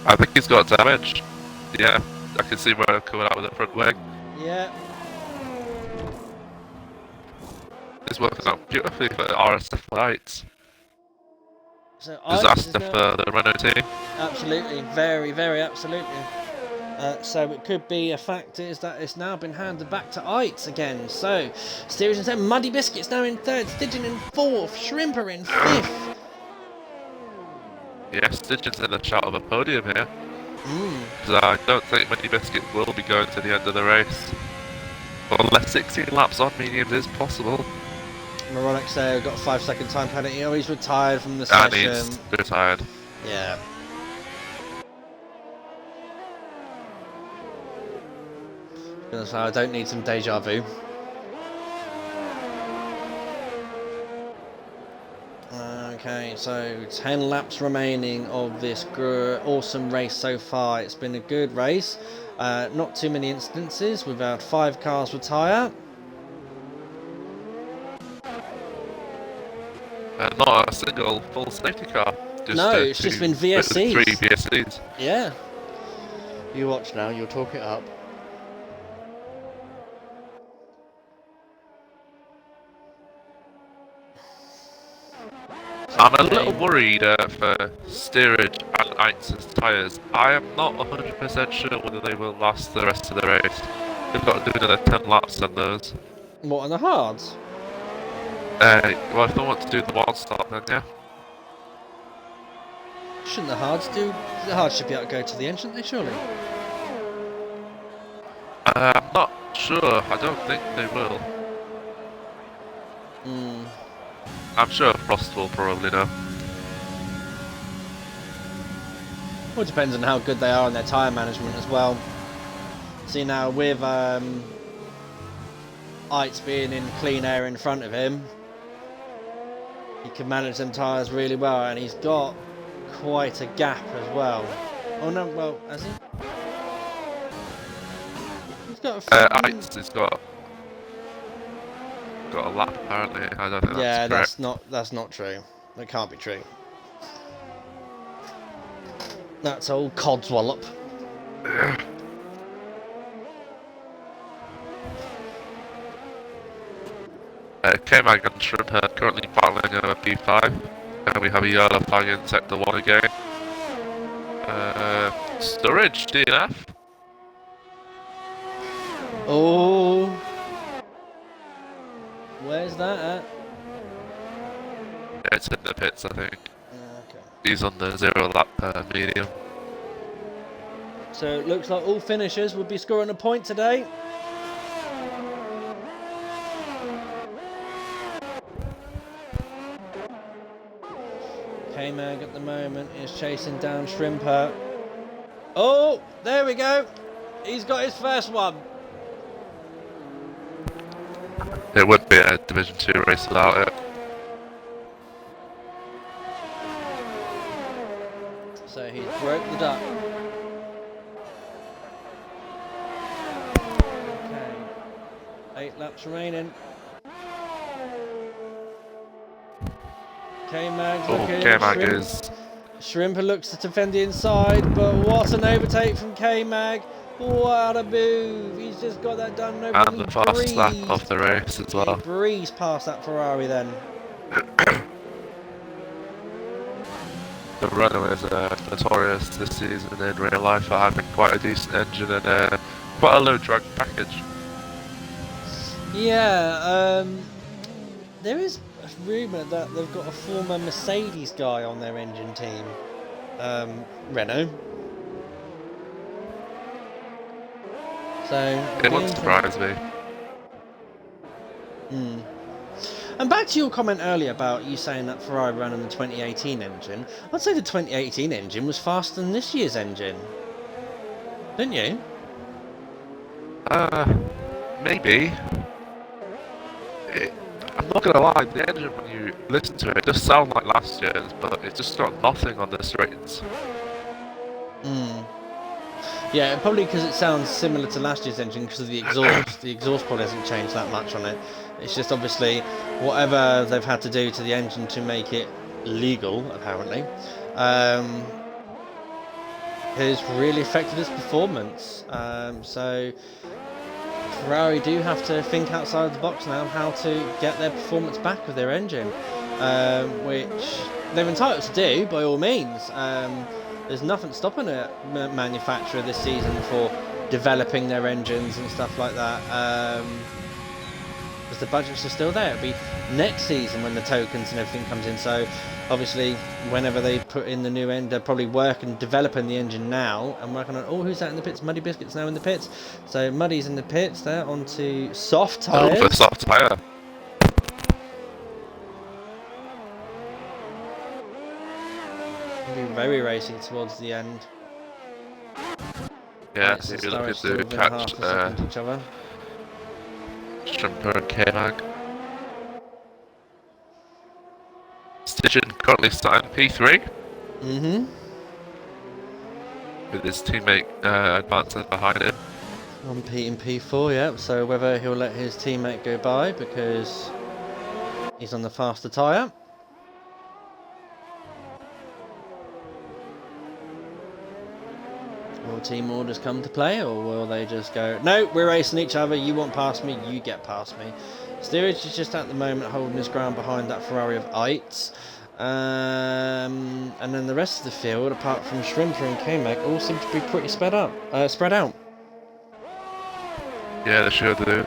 I think he's got damage. Yeah, I can see Renault coming out with the front wing. Yeah. It's working out beautifully for the RSF1. So Disaster for the Renault team. Absolutely, very, very absolutely. So it could be a fact is that it's now been handed back to Eitz again. So Steerage in 7th, Muddy Biscuits now in 3rd, Stygian in 4th, Shrimper in 5th. Yeah, Stygian's in the shout of a podium here. Because I don't think Muddy Biscuit will be going to the end of the race. Unless 16 laps on mediums is possible. Moronic there got a 5-second time penalty. Oh, he's retired from the session. And he's retired. Yeah. So I don't need some deja vu. Okay, so 10 laps remaining of this awesome race so far. It's been a good race. Not too many instances. We've had 5 cars retire. Not a single full safety car. No, it's just been VSCs. 3 VSCs. Yeah. You watch now, you'll talk it up. I'm a little worried for Steerage and Eitz's tyres. I am not 100% sure whether they will last the rest of the race. They've got to do another 10 laps on those. What, on the hards? Well, if they want to do the wild start, then yeah. Shouldn't the hards do? The hards should be able to go to the end, shouldn't they, surely? I'm not sure. I don't think they will. I'm sure Frost will probably know. Well, it depends on how good they are on their tyre management as well. See now, with Eitz being in clean air in front of him, he can manage them tyres really well, and he's got quite a gap as well. Oh no, well, has he? He's got a Eitz has got a lap apparently. I don't think yeah, that's correct. that's not true. That can't be true. That's old Codswallop. K-Mag and Shrimp are currently battling over P5, and we have a yellow flag in sector 1 again. Storage, DNF. Oh, where's that at? It's in the pits, I think. Okay. He's on the 0 lap medium. So it looks like all finishers would be scoring a point today. K-Mag at the moment is chasing down Shrimper. Oh, there we go. He's got his first one. It would be a Division 2 race without it. So he's broke the duck. Okay. 8 laps remaining. K-Mag's looking. K-Mag is... Shrimper looks to defend the inside, but what an overtake from K-Mag. What a move. He's just got that done over. And the fastest lap of the race as well. He breezed past that Ferrari then. The Renault is notorious this season in real life for having quite a decent engine and quite a low drag package. Yeah, there is a rumour that they've got a former Mercedes guy on their engine team. Renault. So it wouldn't surprise me. And back to your comment earlier about you saying that Ferrari ran on the 2018 engine. I'd say the 2018 engine was faster than this year's engine. Didn't you? Maybe. I'm not gonna lie, the engine when you listen to it, it does sound like last year's, but it's just got nothing on the straights. Mm. Yeah, probably because it sounds similar to last year's engine because of the exhaust. The exhaust probably hasn't changed that much on it. It's just obviously whatever they've had to do to the engine to make it legal, apparently, has really affected its performance. So Ferrari do have to think outside of the box now how to get their performance back with their engine, which they're entitled to do by all means. There's nothing stopping a manufacturer this season for developing their engines and stuff like that, because the budgets are still there. It'll be next season when the tokens and everything comes in. So obviously, whenever they put in the new end, they're probably working, developing the engine now and working on. Oh, who's that in the pits? Muddy Biscuit's now in the pits. So Muddy's in the pits. There onto soft tyres. Oh, for soft tyre. Be very racy towards the end. Yeah, Right, so maybe looking still to within catch half a second each other. Strumper and K-Mag. Stygian currently starting P3 Mm-hmm. with his teammate advancing behind him. On P and P4, yeah. So whether he'll let his teammate go by because he's on the faster tyre. Will team orders come to play, or will they just go, no, we're racing each other, you want past me, you get past me. Steerage is just at the moment holding his ground behind that Ferrari of Eitz. And then the rest of the field, apart from Shrimper and K-Mag, all seem to be pretty spread out. Yeah, they sure do.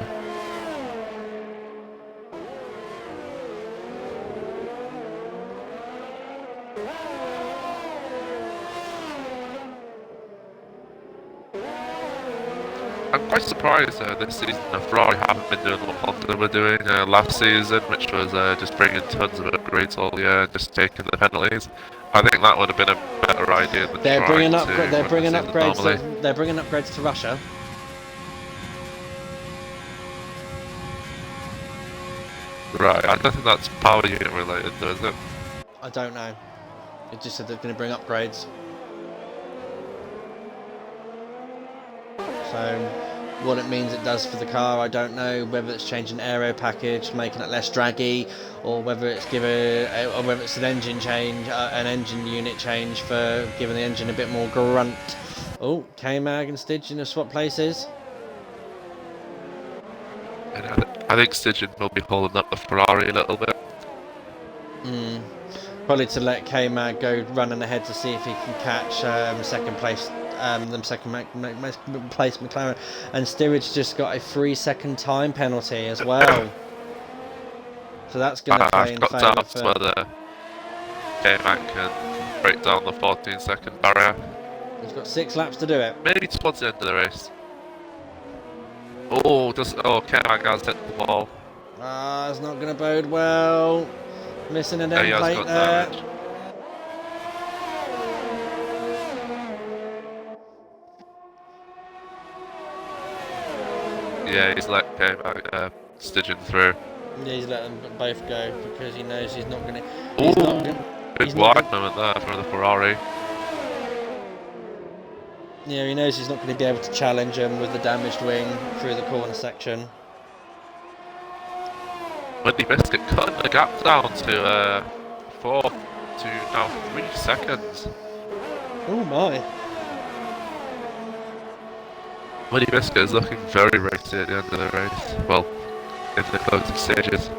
I'm quite surprised this season that Ferrari haven't been doing what they were doing last season, which was just bringing tons of upgrades all year and just taking the penalties. I think that would have been a better idea than They're bringing upgrades. They're bringing upgrades to Russia. Right, I don't think that's power unit related, though, is it? I don't know. It just said they're going to bring upgrades. So what it means it does for the car, I don't know. Whether it's changing aero package, making it less draggy, or whether it's or whether it's an engine change, an engine unit change for giving the engine a bit more grunt. Oh, K-Mag and Stygian have swapped places. And I think Stygian will be holding up the Ferrari a little bit. Probably to let K-Mag go running ahead to see if he can catch second place. Second place McLaren, and Steerage just got a 3-second time penalty as well. So that's going to play in favour. I've got doubts whether K-Mag can break down the 14-second barrier. He's got 6 laps to do it. Maybe towards the end of the race. K-Mag has hit the wall. It's not going to bode well. Missing an end plate there. Damage. Yeah, he's let K-Mag Stygian through. Yeah, he's letting them both go because he knows he's not going to. Big wide moment there for the Ferrari. Yeah, he knows he's not going to be able to challenge him with the damaged wing through the corner section. Muddy Biscuit cutting the gap down to 4 to now 3 seconds. Oh my. Muddy Biscuit is looking very racy at the end of the race. Well, in the closing stages.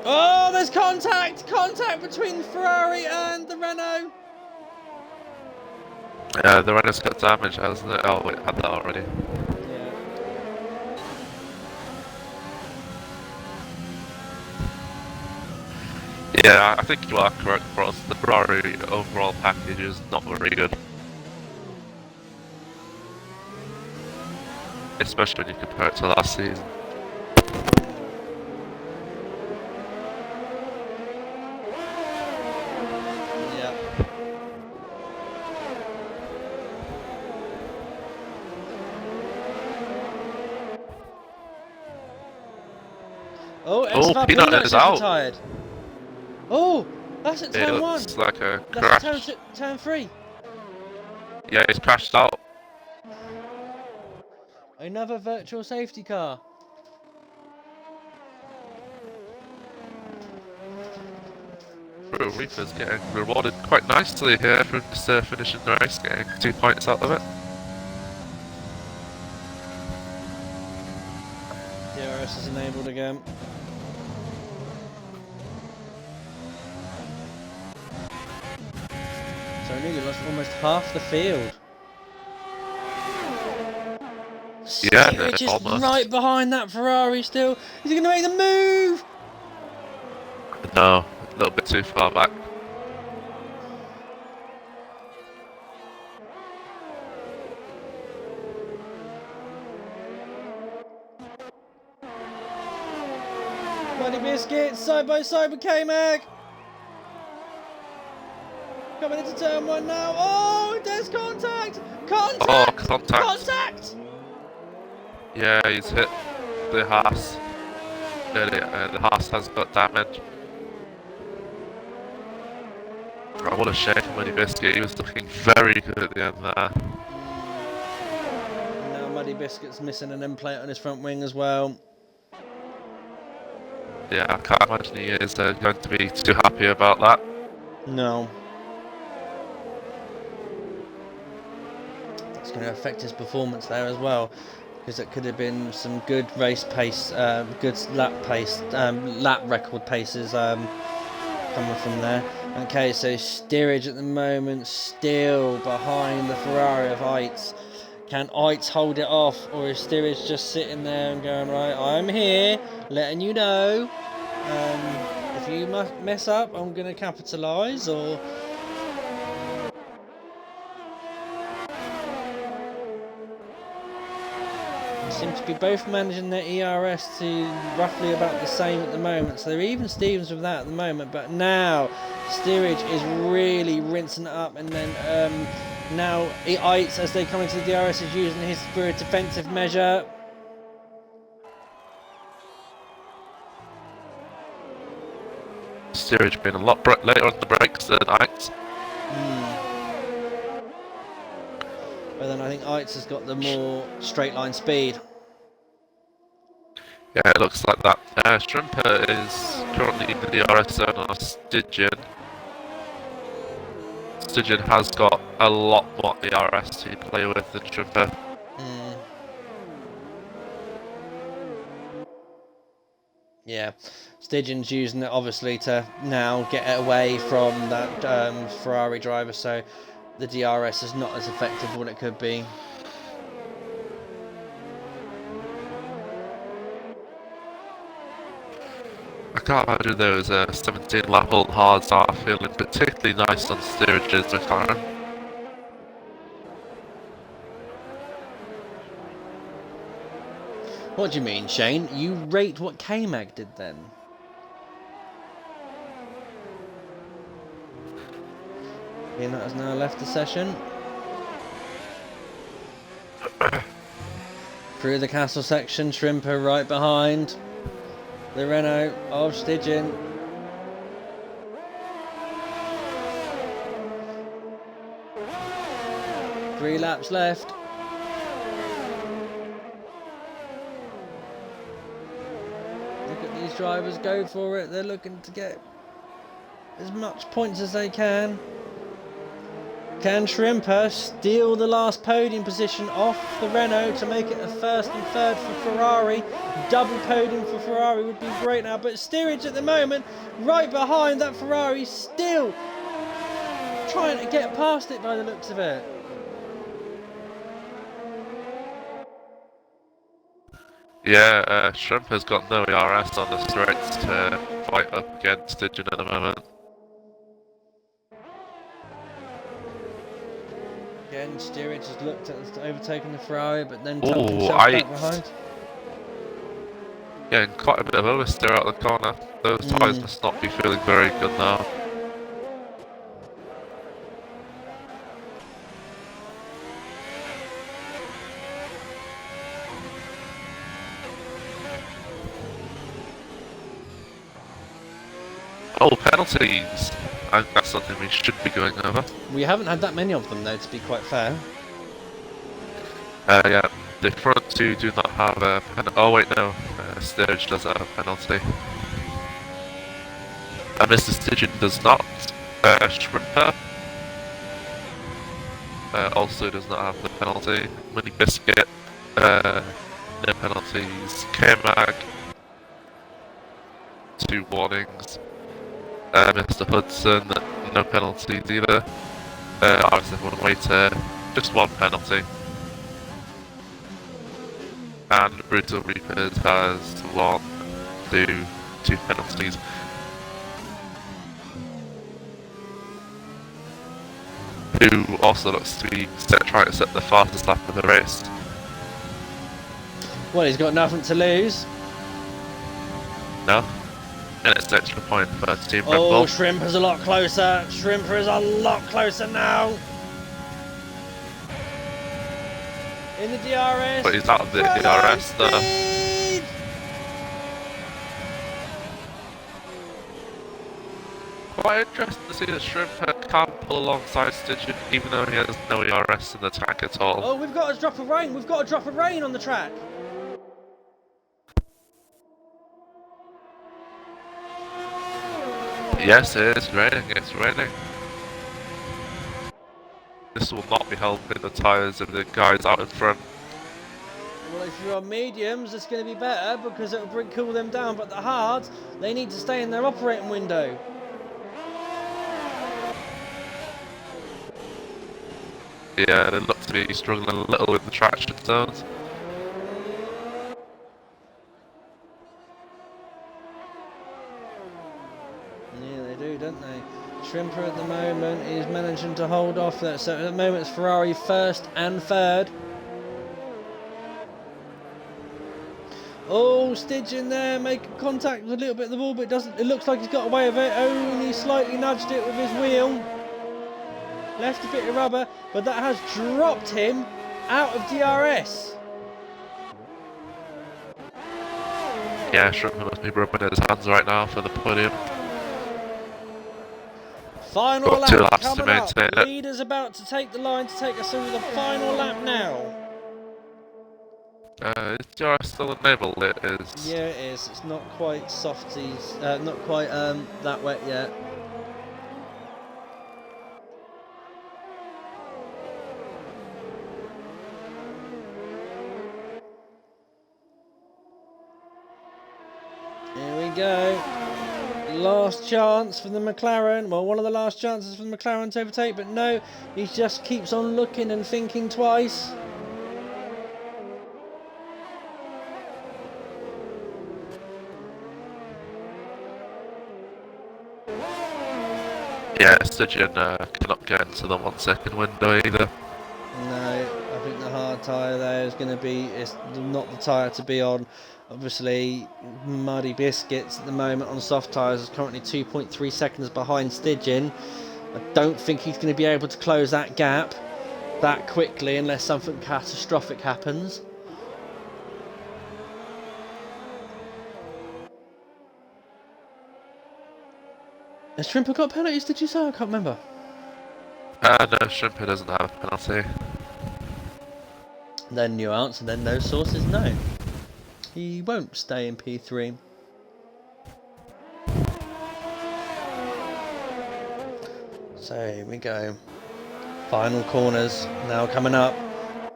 Oh, there's contact! Contact between the Ferrari and the Renault! The Renault's got damage, hasn't it? Oh wait, had that already. Yeah, I think you are correct, Frost. The Ferrari overall package is not very good. Especially when you compare it to last season. Oh, S03 Peanut is out. Tired. Oh, that's at It turn 1. looks like a That's at crash. turn 3. Yeah, he's crashed out. Another virtual safety car. Real Reaper's getting rewarded quite nicely here for just finishing the race, getting 2 points out of it. DRS is enabled again. So I nearly lost almost half the field. Yeah, Steerage is almost. right behind that Ferrari still. Is he going to make the move? No, a little bit too far back. Muddy Biscuits side by side with K-Mag. Coming into turn 1 now. Oh, there's contact! Contact! Oh, contact! Contact! Yeah, he's hit the Haas. The Haas has got damage. Oh, what a shame for Muddy Biscuit. He was looking very good at the end there. Now Muddy Biscuit's missing an end plate on his front wing as well. Yeah, I can't imagine he is going to be too happy about that. No. That's going to affect his performance there as well, because it could have been some good race pace, good lap pace, lap record paces coming from there. Okay, so steerage at the moment still behind the Ferrari of Eitz. Can Eitz hold it off, or is steerage just sitting there and going, right, I'm here, letting you know. If you mess up, I'm going to capitalise, or... Seem to be both managing their ERS to roughly about the same at the moment, so they're even Stevens with that at the moment. But now steerage is really rinsing it up, and then now Eitz, as they come into the DRS, is using his for a defensive measure. Steerage being a lot later on the brakes than Eitz. But then I think Eitz has got the more straight line speed. Yeah, it looks like that. Shrimper is currently in the DRS zone on Stygian. Stygian has got a lot more ERS to play with than Shrimper. Yeah, Stygian's using it obviously to now get away from that Ferrari driver, so the DRS is not as effective as what it could be. I can't imagine those 17 lap old hards are feeling particularly nice on Steerage's McLaren. What do you mean, Shane? You rate what K-Mag did then? Peanut has now left the session. Through the castle section, Shrimper right behind the Renault of Stygian. Three laps left. Look at these drivers go for it. They're looking to get as much points as they can. Can Shrimper steal the last podium position off the Renault to make it a first and third for Ferrari? Double podium for Ferrari would be great now, but steerage at the moment, right behind that Ferrari, still trying to get past it by the looks of it. Yeah, Shrimper's got no ERS on the straights to fight up against Stygian at the moment. Again, steerage has looked at overtaking the Ferrari, but then Ooh, tucked himself back behind. Yeah, and quite a bit of oversteer out of the corner. Those tyres must not be feeling very good now. Oh, penalties! I think that's something we should be going over. We haven't had that many of them, though, to be quite fair. Yeah, the front two do not have a penalty. Oh wait, no, Sturridge does have a penalty. And Mr. Sturgeon does not. Shrimper also does not have the penalty. Mini Biscuit, no penalties. K-Mag, 2 warnings. Mr. Hudson, no penalties either. RSF1 Waiter, just 1 penalty. And Brutal Reapers has 1, 2 penalties. Who also looks to be trying to set the fastest lap of the race. Well, he's got nothing to lose. No? And it's an extra point for Team Red Oh, Bull. Shrimper's a lot closer. Shrimper is a lot closer now. In the DRS. But he's out of the DRS though. Speed! Quite interesting to see that Shrimper can pull alongside Sturgeon even though he has no ERS in the tank at all. Oh, we've got a drop of rain. We've got a drop of rain on the track. Yes, it is raining, it's raining. This will not be helping the tyres of the guys out in front. Well, if you're on mediums, it's going to be better because it will cool them down. But the hards, they need to stay in their operating window. Yeah, they look to be struggling a little with the traction zones. Yeah, they do, don't they? Shrimper at the moment is managing to hold off that. So at the moment it's Ferrari first and third. Oh, Sturgeon there, making contact with a little bit of the ball, but it doesn't. It looks like he's got away with it. Only slightly nudged it with his wheel. Left a bit of rubber, but that has dropped him out of DRS. Yeah, Shrimper must be rubbing his hands right now for the podium. Final Got 2 lap laps to coming up. maintain it. Leader's about to take the line to take us through the final lap now. Is DRS still enabled? It is. Yeah, it is. It's not quite softies, not quite that wet yet. Here we go. Last chance for the McLaren. Well, one of the last chances for the McLaren to overtake, but no, he just keeps on looking and thinking twice. Yeah, Sturgeon cannot get into the 1 second window either. No, I think the hard tyre there is going to be, it's not the tyre to be on. Obviously, Muddy Biscuits at the moment on soft tyres is currently 2.3 seconds behind Sturgeon. I don't think he's going to be able to close that gap that quickly unless something catastrophic happens. Has Shrimper got penalties, did you say? I can't remember. No, Shrimper doesn't have a penalty. Then your answer, then those sources, no. He won't stay in P3. So here we go. Final corners now coming up.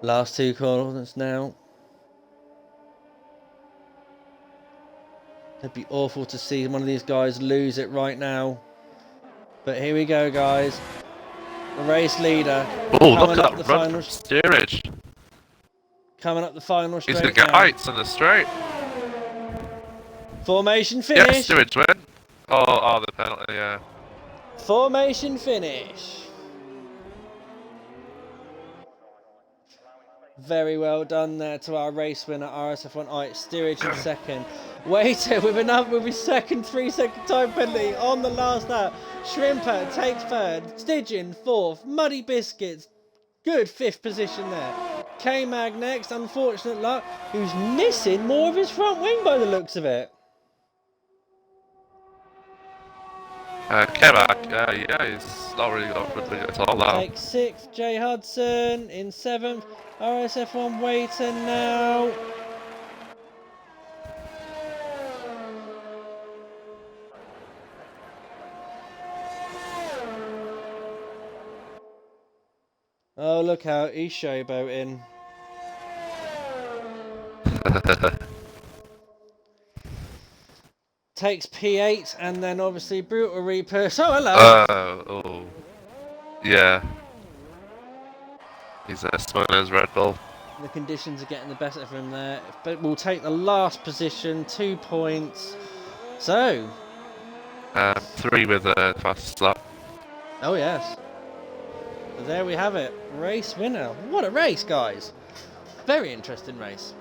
Last 2 corners now. It'd be awful to see one of these guys lose it right now. But here we go, guys. The race leader. Oh, look at that run from Steerage. Coming up the final straight. He's going to get heights in the straight. Formation finish. Yes, Steerage win. Oh, the penalty, yeah. Formation finish. Very well done there to our race winner, RSF1. Alright, Steerage in second. Waiter with his second 3-second time penalty on the last lap. Shrimper takes third. Sturgeon fourth. Muddy Biscuits, good 5th position there. K-Mag next, unfortunate luck, who's missing more of his front wing by the looks of it. Kerak, yeah, he's not really got good at all now. Take 6th, Jay Hudson in 7th. RSF1 waiting now. Oh, look out, he's showboating. Takes P8 and then obviously Brutal Reaper. Oh, hello! Oh, yeah. He's smiling his Red Bull. The conditions are getting the better of him there. But we'll take the last position, 2 points. So. 3 with the fastest lap. Oh, yes. So there we have it. Race winner. What a race, guys. Very interesting race.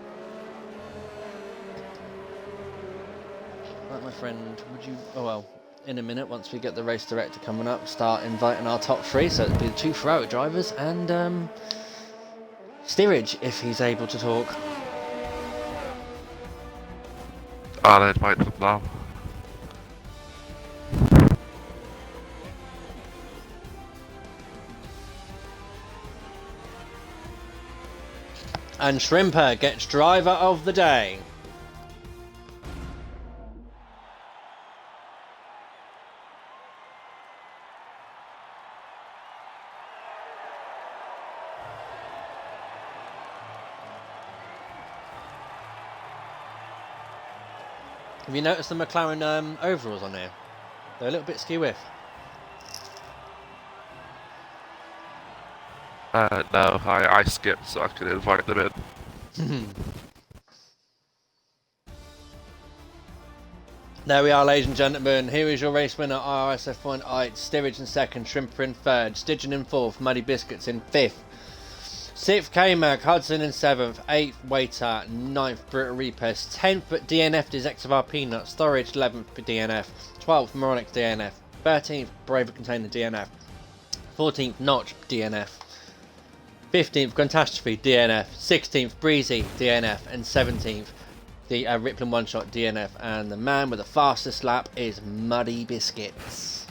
Right, my friend, would you... Oh, well, in a minute, once we get the race director coming up, start inviting our top 3. So it'll be the 2 Ferrari drivers and steerage, if he's able to talk. I'll invite them now. And Shrimper gets driver of the day. Have you noticed the McLaren overalls on here? They're a little bit skew-whiff. No, I skipped so I could invite them in. There we are, ladies and gentlemen. Here is your race winner, RSF1 Eight, Steerage in 2nd, Shrimper in 3rd, Stygian in 4th, Muddy Biscuits in 5th, 6th K-Mag, Hudson in 7th, 8th Waiter, 9th Brutal Reapers, 10th but DNF'd is XFR Peanut, Storage 11th for DNF, 12th Moronic DNF, 13th Braver Container DNF, 14th Notch DNF, 15th Catastrophe DNF, 16th Breezy DNF, and 17th the Rippling One Shot DNF. And the man with the fastest lap is Muddy Biscuits.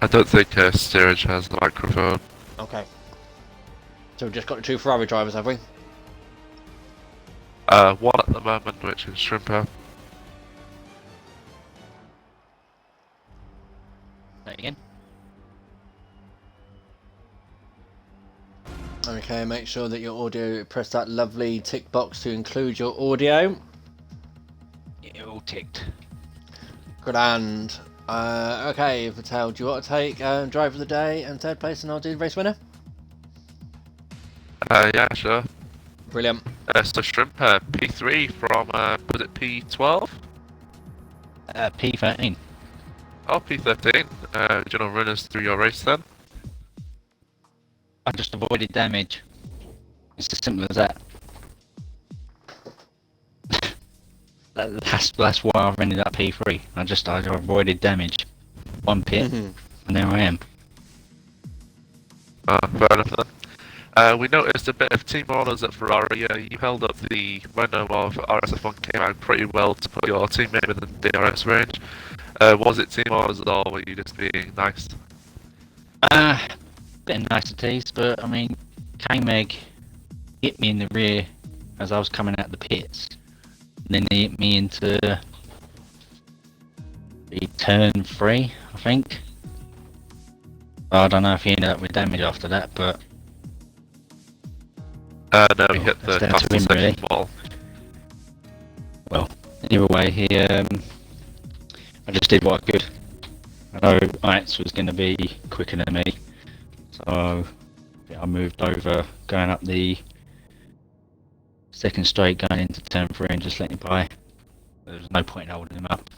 I don't think steerage has a microphone. Okay. So we've just got the 2 Ferrari drivers, have we? One at the moment, which is Shrimper. Again. Okay, make sure that your audio, press that lovely tick box to include your audio. Yeah, all ticked. Grand. Okay, Patel, do you want to take driver of the day and 3rd place, and I'll do the race winner? Yeah, sure. Brilliant. So Shrimper, P3 from, was it P12? P13. Oh, P13. Do you want to run us through your race then? I just avoided damage. It's as simple as that. That's why I've ended up P3. I avoided damage. 1 pit, and there I am. Fair enough then. We noticed a bit of team orders at Ferrari. You held up the window of RSF1 came out pretty well to put your teammate within DRS range. Was it team orders at all, or were you just being nice? Bit of niceties, but I mean, K-Meg hit me in the rear as I was coming out the pits. Then he hit me into the turn 3, I think. I don't know if he ended up with damage after that, but No, he hit the that's down to fastest him, section really. wall. Well, either way, I just did what I could. I know Eitz was going to be quicker than me, so yeah, I moved over, going up the 2nd straight, going into turn 3 and just letting him by. There was no point in holding him up.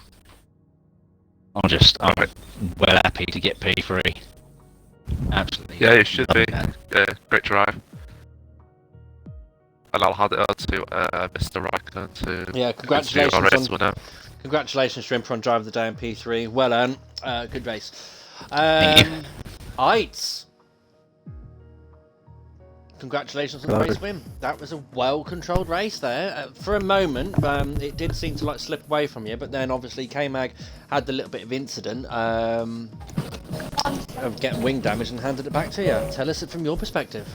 I'm well happy to get P3. Absolutely. Yeah, you should be. That. Yeah, great drive. And I'll hand it over to Mr. Raikkonen to Yeah, continue our race winner. Congratulations, Shrimper, on driver of the day in P3. Well earned. Good race. Thank you. Eitz. Congratulations on the race win. That was a well-controlled race there. For a moment, it did seem to like slip away from you, but then obviously K-Mag had the little bit of incident of getting wing damage and handed it back to you. Tell us it from your perspective.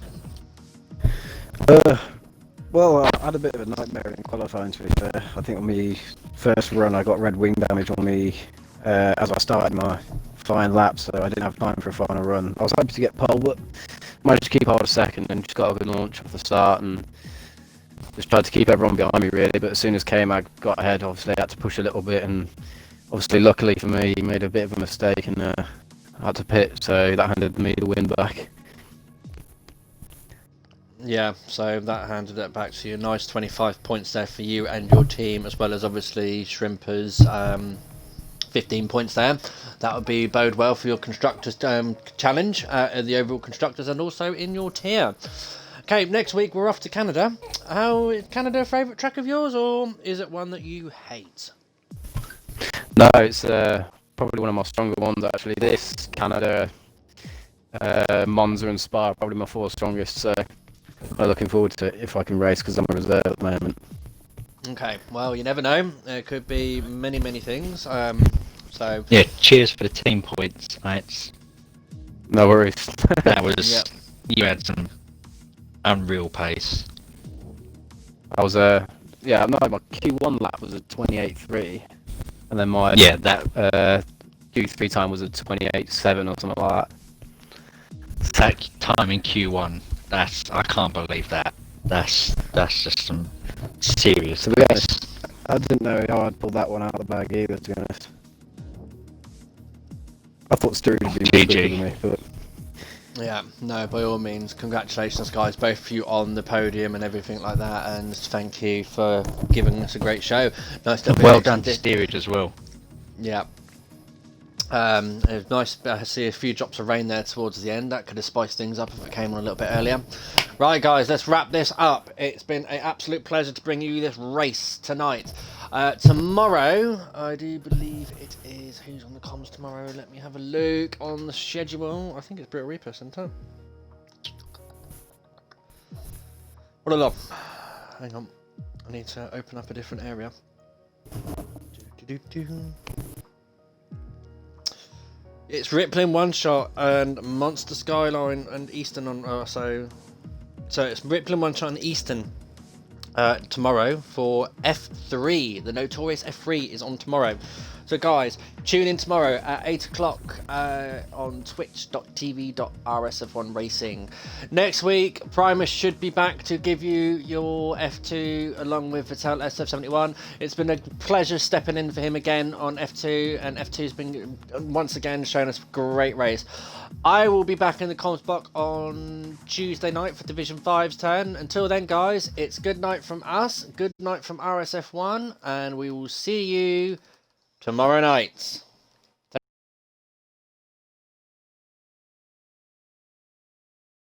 Well, I had a bit of a nightmare in qualifying, to be fair. I think on my first run I got red wing damage on me as I started my fine lap, so I didn't have time for a final run. I was happy to get pole, but managed to keep hold a second and just got a good launch off the start and just tried to keep everyone behind me really, but as soon as K-Mag got ahead, obviously I had to push a little bit, and obviously luckily for me he made a bit of a mistake and I had to pit, so that handed me the win back. Yeah, so that handed it back to you. Nice 25 points there for you and your team, as well as obviously Shrimper's 15 points there. That would be bode well for your constructors challenge, the overall constructors, and also in your tier. Okay, next week we're off to Canada. How is Canada a favourite track of yours, or is it one that you hate? No, it's probably one of my stronger ones actually. This, Canada, Monza and Spa are probably my 4 strongest, so I'm looking forward to it if I can race, because I'm a reserve at the moment. Okay, well, you never know. It could be many, many things. So Yeah, cheers for the team points, mates. No worries. That was Yep. You had some unreal pace. I was my Q1 lap was a 28.3, and then my Q3 time was a 28.7 or something like that. That time in Q1, I can't believe that. That's just some serious To be pace. honest, I didn't know how I'd pull that one out of the bag either, to be honest. I thought Stu would be GG. quicker than me, but yeah, no, by all means, congratulations, guys, both of you on the podium and everything like that, and thank you for giving us a great show. Nice to Well done to steerage as well. Yeah. It was nice to see a few drops of rain there towards the end. That could have spiced things up if it came on a little bit earlier. Right, guys, let's wrap this up. It's been an absolute pleasure to bring you this race tonight. Tomorrow, I do believe it is... Who's on the comms tomorrow? Let me have a look on the schedule. I think it's Brit Reaper, isn't it? What a love. Hang on. I need to open up a different area. It's Rippling One Shot and Monster Skyline and Eastern on so it's Rippling One Shot and Eastern tomorrow for F3. The notorious F3 is on tomorrow. So guys, tune in tomorrow at 8 o'clock on twitch.tv/RSF1 Racing. Next week, Primus should be back to give you your F2 along with Vital SF71. It's been a pleasure stepping in for him again on F2, and F2's been once again showing us a great race. I will be back in the comms block on Tuesday night for Division 5's turn. Until then, guys, it's good night from us, good night from RSF1, and we will see you tomorrow night.